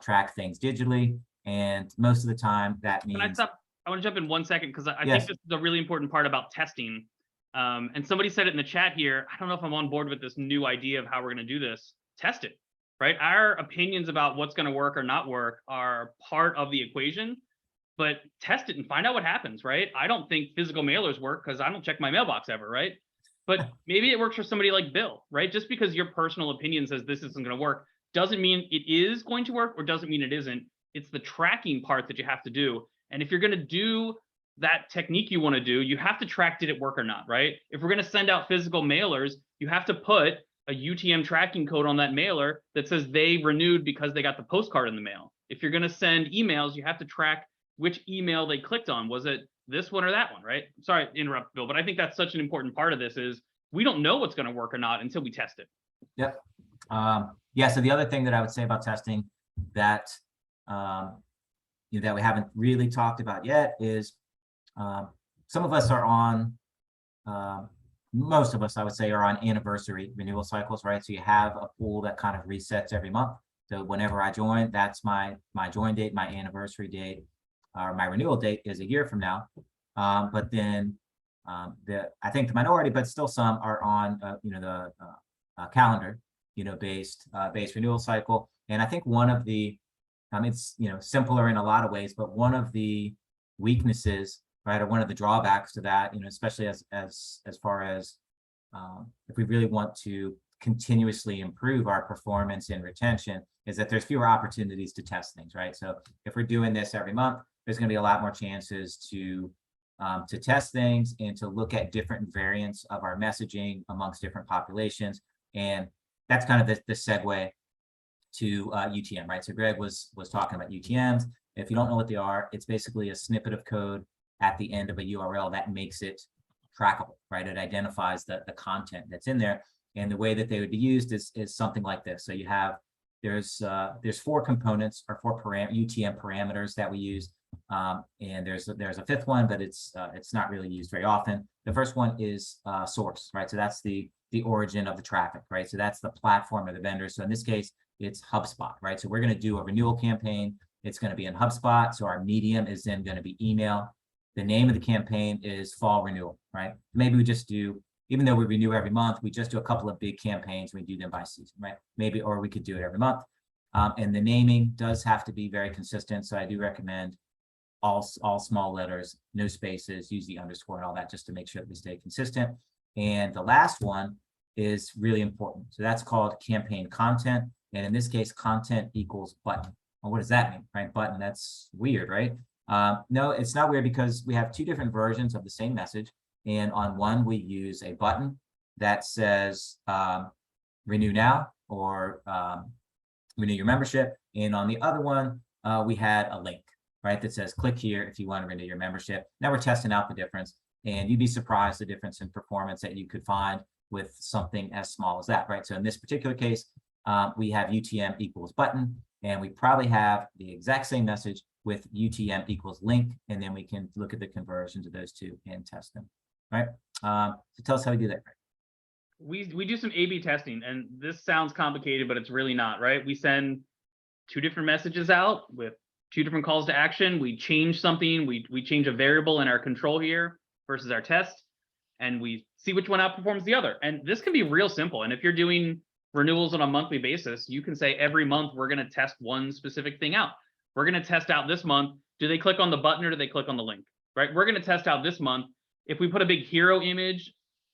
track things digitally. And most of the time, that means. I want to jump in 1 second because I Yes. think this is a really important part about testing. And somebody said it in the chat here. I don't know if I'm on board with this new idea of how we're going to do this. Test it, right? Our opinions about what's going to work or not work are part of the equation, but test it and find out what happens, right? I don't think physical mailers work because I don't check my mailbox ever, right? But maybe it works for somebody like Bill, right? Just because your personal opinion says this isn't going to work doesn't mean it is going to work or doesn't mean it isn't. It's the tracking part that you have to do. And if you're going to do that technique you want to do, you have to track, did it work or not, right? If we're going to send out physical mailers, you have to put a UTM tracking code on that mailer that says they renewed because they got the postcard in the mail. If you're going to send emails, you have to track which email they clicked on. Was it this one or that one, right? Sorry to interrupt, Bill, but I think that's such an important part of this is we don't know what's going to work or not until we test it. Yep. So the other thing that I would say about testing that that we haven't really talked about yet is some of us are on, most of us, I would say, are on anniversary renewal cycles, right? So you have a pool that kind of resets every month. So whenever I join, that's my join date, my anniversary date, or my renewal date is a year from now. But then I think the minority, but still some are on the calendar based renewal cycle. And I think one of the it's simpler in a lot of ways, but one of the weaknesses, right, or one of the drawbacks to that, especially as far as if we really want to continuously improve our performance and retention, is that there's fewer opportunities to test things, right? So if we're doing this every month, there's going to be a lot more chances to test things and to look at different variants of our messaging amongst different populations. And that's kind of the segue to UTM, right? So Greg was talking about UTMs. If you don't know what they are, it's basically a snippet of code at the end of a URL that makes it trackable, right? It identifies the content that's in there. And the way that they would be used is something like this. So you have, there's 4 components or 4 UTM parameters that we use. And there's a 5th one, but it's not really used very often. The first one is source, right? So that's the origin of the traffic, right? So that's the platform or the vendor. So in this case, it's HubSpot, right? So we're going to do a renewal campaign. It's going to be in HubSpot. So our medium is then going to be email. The name of the campaign is fall renewal, right? Maybe we just do, even though we renew every month, we just do a couple of big campaigns. We do them by season, right? Maybe, or we could do it every month. And the naming does have to be very consistent. So I do recommend all small letters, no spaces, use the underscore and all that, just to make sure that we stay consistent. And the last one is really important. So that's called campaign content. And in this case, content equals button. Well, what does that mean, right? Button, that's weird, right? No, it's not weird, because we have two different versions of the same message. And on one, we use a button that says renew now, or renew your membership. And on the other one, we had a link, right, that says click here if you want to renew your membership. Now we're testing out the difference, and you'd be surprised the difference in performance that you could find with something as small as that, right? So in this particular case, we have UTM equals button, and we probably have the exact same message with UTM equals link, and then we can look at the conversions of those two and test them, right? So tell us how we do that. We do some A/B testing, and this sounds complicated, but it's really not, right? We send two different messages out with two different calls to action. We change something, we change a variable in our control here versus our test, and we see which one outperforms the other. And this can be real simple. And if you're doing renewals on a monthly basis, you can say every month we're going to test one specific thing out. We're going to test out this month, do they click on the button or do they click on the link, right? We're going to test out this month, if we put a big hero image,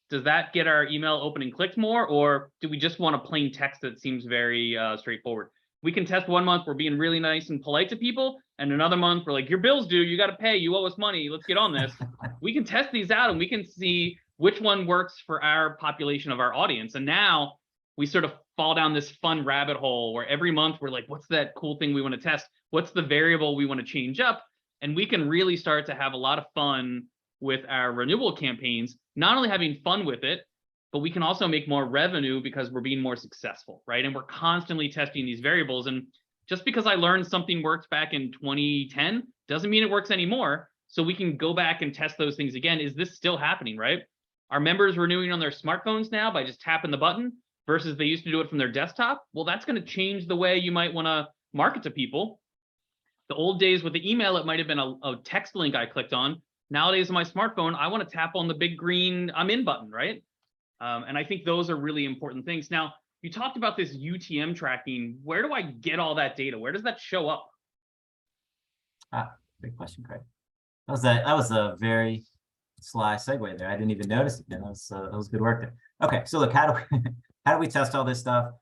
does that get our email open and clicked more, or do we just want a plain text that seems very straightforward? We can test 1 month, we're being really nice and polite to people, and another month we're like, your bill's due, you got to pay, you owe us money, let's get on this. We can test these out and we can see which one works for our population of our audience. And now we sort of fall down this fun rabbit hole where every month we're like, what's that cool thing we want to test? What's the variable we want to change up? And we can really start to have a lot of fun with our renewal campaigns, not only having fun with it, but we can also make more revenue because we're being more successful, right? And we're constantly testing these variables. And just because I learned something worked back in 2010 doesn't mean it works anymore. So we can go back and test those things again. Is this still happening, right? Are members renewing on their smartphones now by just tapping the button versus they used to do it from their desktop? Well, that's going to change the way you might want to market to people. The old days with the email, it might have been a text link I clicked on. Nowadays on my smartphone, I want to tap on the big green I'm in button, right? And I think those are really important things. Now, you talked about this UTM tracking. Where do I get all that data? Where does that show up? Great question, Craig. That was a very sly segue there. I didn't even notice it. That was good work there. Okay, so look, how do we test all this stuff?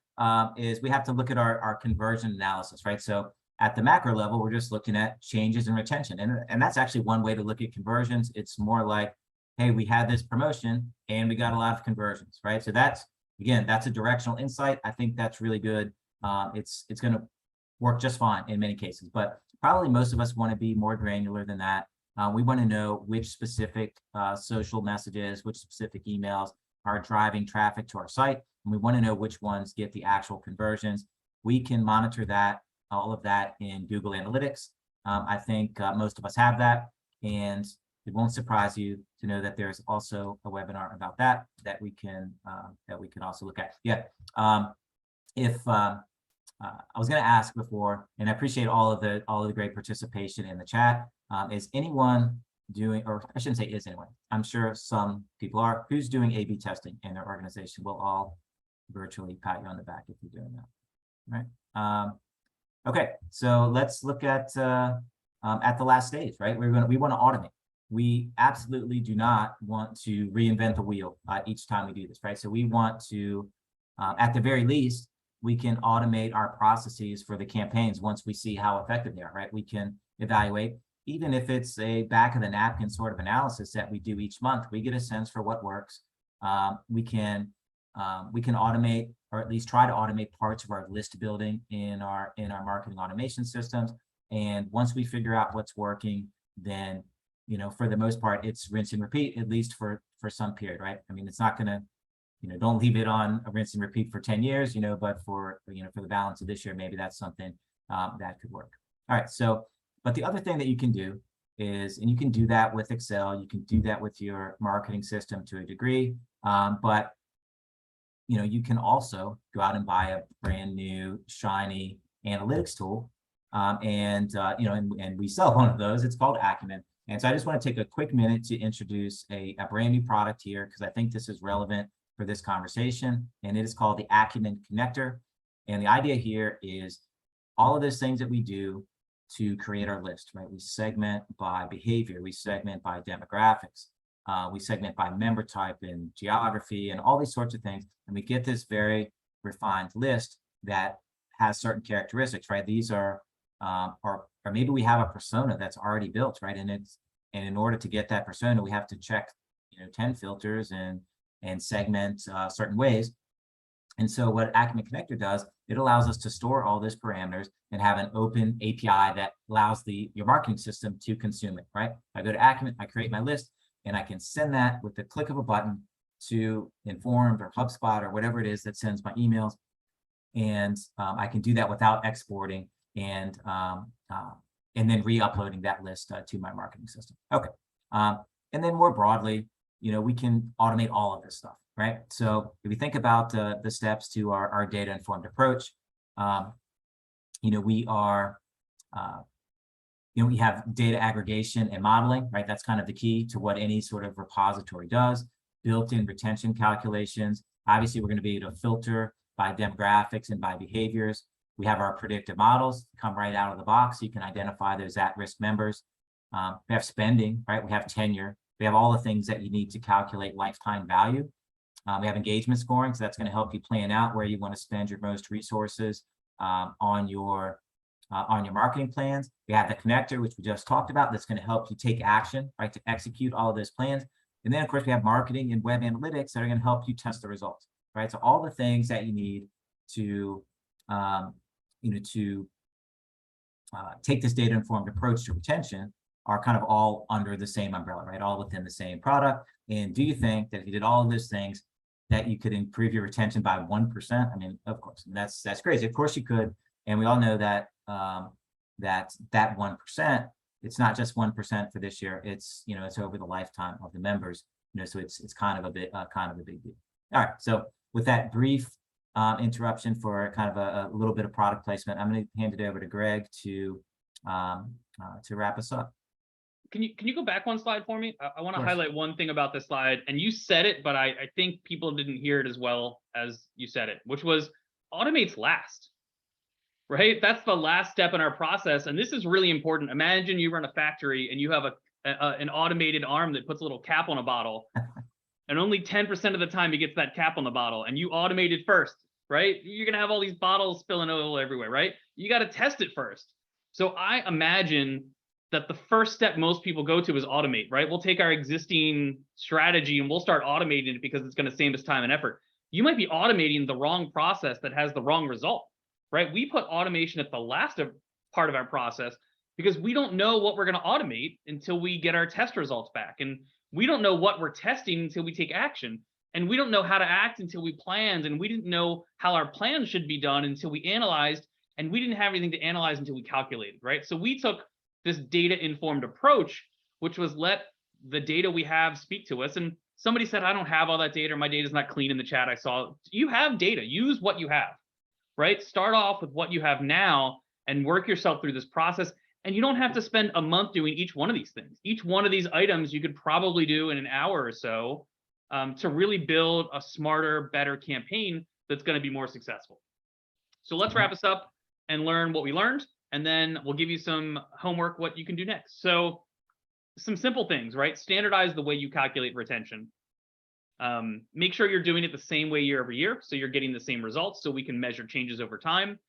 Is we have to look at our conversion analysis, right? So at the macro level, we're just looking at changes in retention. And that's actually one way to look at conversions. It's more like, hey, we had this promotion and we got a lot of conversions, right? So that's, again, that's a directional insight. I think that's really good. It's going to work just fine in many cases, but probably most of us want to be more granular than that. We want to know which specific social messages, which specific emails are driving traffic to our site. And we want to know which ones get the actual conversions. We can monitor that, all of that in Google Analytics. I think most of us have that, and it won't surprise you to know that there's also a webinar about that we can also look at. Yeah. I was going to ask before, and I appreciate all of the great participation in the chat. Is anyone doing, or I shouldn't say is anyone, I'm sure some people are, who's doing A/B testing in their organization? We'll all virtually pat you on the back if you're doing that, right? Okay, so let's look at the last stage, right? We want to automate. We absolutely do not want to reinvent the wheel each time we do this, right? So we want to, at the very least, we can automate our processes for the campaigns once we see how effective they are, right? We can evaluate, even if it's a back of the napkin sort of analysis that we do each month, we get a sense for what works. We can automate, or at least try to automate parts of our list building in our marketing automation systems. And once we figure out what's working, then, you know, for the most part, it's rinse and repeat, at least for some period, right? I mean, it's not going to, you know, don't leave it on a rinse and repeat for 10 years, you know, but for the balance of this year, maybe that's something that could work. All right. So, but the other thing that you can do is, and you can do that with Excel, you can do that with your marketing system to a degree, but you can also go out and buy a brand new shiny analytics tool. And we sell one of those. It's called Acumen. And so I just want to take a quick minute to introduce a brand new product here, because I think this is relevant for this conversation. And it is called the Acumen Connector. And the idea here is all of those things that we do to create our list, right? We segment by behavior, we segment by demographics, we segment by member type and geography and all these sorts of things. And we get this very refined list that has certain characteristics, right? These are, or maybe we have a persona that's already built, right? And in order to get that persona, we have to check, 10 filters and segment certain ways. And so what Acumen Connector does, it allows us to store all those parameters and have an open API that allows your marketing system to consume it, right? I go to Acumen, I create my list, and I can send that with the click of a button to Informed or HubSpot or whatever it is that sends my emails. And I can do that without exporting and then re-uploading that list to my marketing system. Okay. And then more broadly, we can automate all of this stuff, right? So if we think about the steps to our data-informed approach, we have data aggregation and modeling, right? That's kind of the key to what any sort of repository does. Built-in retention calculations. Obviously, we're going to be able to filter by demographics and by behaviors. We have our predictive models come right out of the box. So you can identify those at-risk members. We have spending, right? We have tenure. We have all the things that you need to calculate lifetime value. We have engagement scoring, so that's going to help you plan out where you want to spend your most resources on your marketing plans. We have the connector, which we just talked about, that's going to help you take action, right, to execute all of those plans. And then, of course, we have marketing and web analytics that are going to help you test the results, right? So all the things that you need to take this data-informed approach to retention are kind of all under the same umbrella, right? All within the same product. And do you think that if you did all of those things, that you could improve your retention by 1%? I mean, of course, that's crazy. Of course you could. And we all know that that 1%, it's not just 1% for this year. It's it's over the lifetime of the members. So it's kind of a big deal. All right. So with that brief interruption for kind of a little bit of product placement, I'm going to hand it over to Greg to wrap us up. Can you go back one slide for me? I want to highlight one thing about this slide, and you said it, but I think people didn't hear it as well as you said it, which was automates last, right? That's the last step in our process. And this is really important. Imagine you run a factory and you have an automated arm that puts a little cap on a bottle and only 10% of the time it gets that cap on the bottle, and you automate it first, right? You're going to have all these bottles spilling oil everywhere, right? You got to test it first. So I imagine that the first step most people go to is automate, right? We'll take our existing strategy and we'll start automating it because it's going to save us time and effort. You might be automating the wrong process that has the wrong result, right? We put automation at the last part of our process because we don't know what we're going to automate until we get our test results back. And we don't know what we're testing until we take action. And we don't know how to act until we planned. And we didn't know how our plan should be done until we analyzed. And we didn't have anything to analyze until we calculated, right? So we took this data-informed approach, which was let the data we have speak to us. And somebody said, I don't have all that data, or my data is not clean in the chat. I saw you have data. Use what you have, right? Start off with what you have now and work yourself through this process. And you don't have to spend a month doing each one of these things. Each one of these items you could probably do in an hour or so to really build a smarter, better campaign that's going to be more successful. So let's wrap this up and learn what we learned. And then we'll give you some homework, what you can do next. So some simple things, right? Standardize the way you calculate retention. Make sure you're doing it the same way year over year, so you're getting the same results, so we can measure changes over time.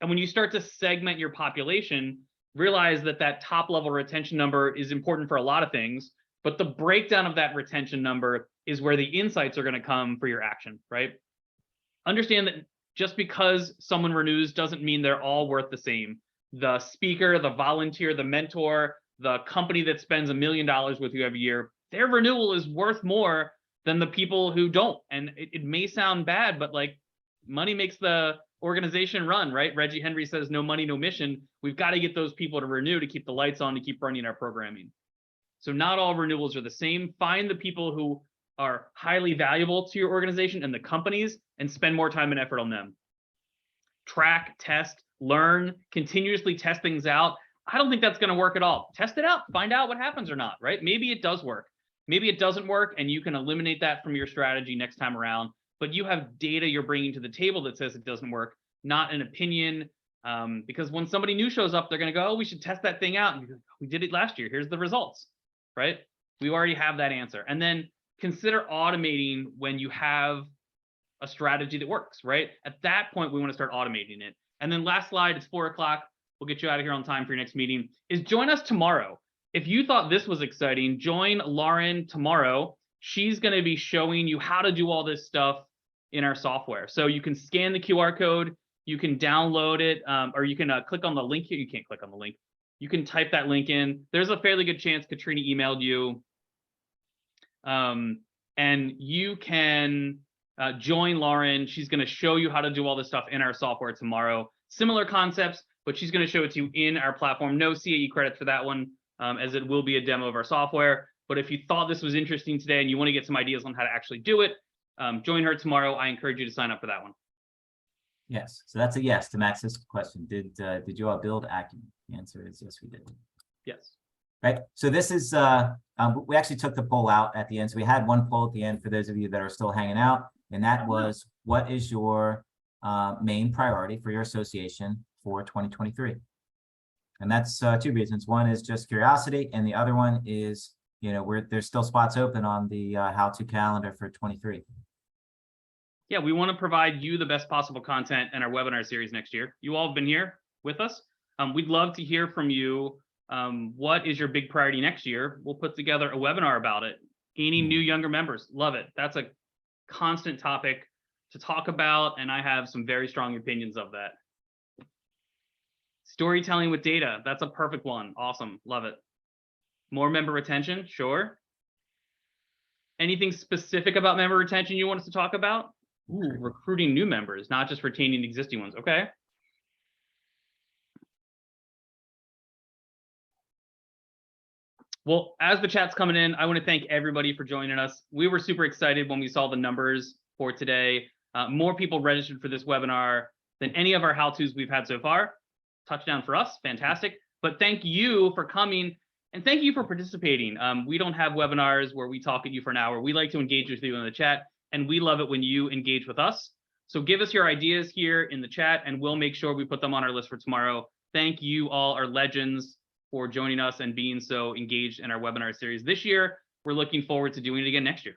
And when you start to segment your population, realize that that top level retention number is important for a lot of things, but the breakdown of that retention number is where the insights are going to come for your action, right? Understand that just because someone renews doesn't mean they're all worth the same. The speaker, the volunteer, the mentor, the company that spends $1 million with you every year, their renewal is worth more than the people who don't. And it may sound bad, but like money makes the organization run, right? Reggie Henry says, no money, no mission. We've got to get those people to renew, to keep the lights on, to keep running our programming. So not all renewals are the same. Find the people who are highly valuable to your organization and the companies, and spend more time and effort on them. Track, test, learn, continuously test things out. I don't think that's going to work at all. Test it out, find out what happens or not, right? Maybe it does work. Maybe it doesn't work, and you can eliminate that from your strategy next time around. But you have data you're bringing to the table that says it doesn't work, not an opinion. Because when somebody new shows up, they're going to go, oh, we should test that thing out. And we did it last year. Here's the results, right? We already have that answer. And then consider automating when you have a strategy that works, right? At that point, we want to start automating it. And then last slide, it's 4 o'clock. We'll get you out of here on time for your next meeting, is join us tomorrow. If you thought this was exciting, join Lauren tomorrow. She's going to be showing you how to do all this stuff in our software. So you can scan the QR code, you can download it, or you can click on the link here. You can't click on the link. You can type that link in. There's a fairly good chance Katrina emailed you. And you can join Lauren. She's going to show you how to do all this stuff in our software tomorrow. Similar concepts, but she's going to show it to you in our platform. No CAE credits for that one, as it will be a demo of our software. But if you thought this was interesting today and you want to get some ideas on how to actually do it, join her tomorrow. I encourage you to sign up for that one. Yes, so that's a yes to Max's question. Did you all build Acumen? The answer is yes, we did. Yes. Right. So this is we actually took the poll out at the end. So we had one poll at the end for those of you that are still hanging out, and that was, what is your main priority for your association for 2023? And that's 2 reasons. One is just curiosity, and the other one is, you know, there's still spots open on the how-to calendar for 23. Yeah, we want to provide you the best possible content in our webinar series next year. You all have been here with us. We'd love to hear from you. What is your big priority next year? We'll put together a webinar about it. Gaining new younger members. Love it. That's a constant topic to talk about, and I have some very strong opinions of that. Storytelling with data. That's a perfect one. Awesome. Love it. More member retention. Sure. Anything specific about member retention you want us to talk about? Ooh, recruiting new members, not just retaining existing ones. Okay. Well, as the chat's coming in, I want to thank everybody for joining us. We were super excited when we saw the numbers for today. More people registered for this webinar than any of our how-tos we've had so far. Touchdown for us. Fantastic. But thank you for coming, and thank you for participating. We don't have webinars where we talk at you for an hour. We like to engage with you in the chat, and we love it when you engage with us. So give us your ideas here in the chat, and we'll make sure we put them on our list for tomorrow. Thank you all, our legends, for joining us and being so engaged in our webinar series this year. We're looking forward to doing it again next year.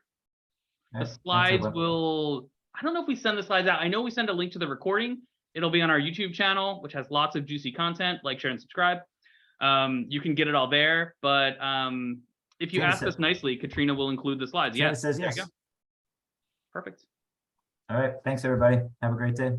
The slides will, I don't know if we send the slides out. I know we send a link to the recording. It'll be on our YouTube channel, which has lots of juicy content. Like, share, and subscribe. You can get it all there. But if you ask us nicely, Katrina will include the slides. Yes. Says yes. Perfect. All right. Thanks, everybody. Have a great day.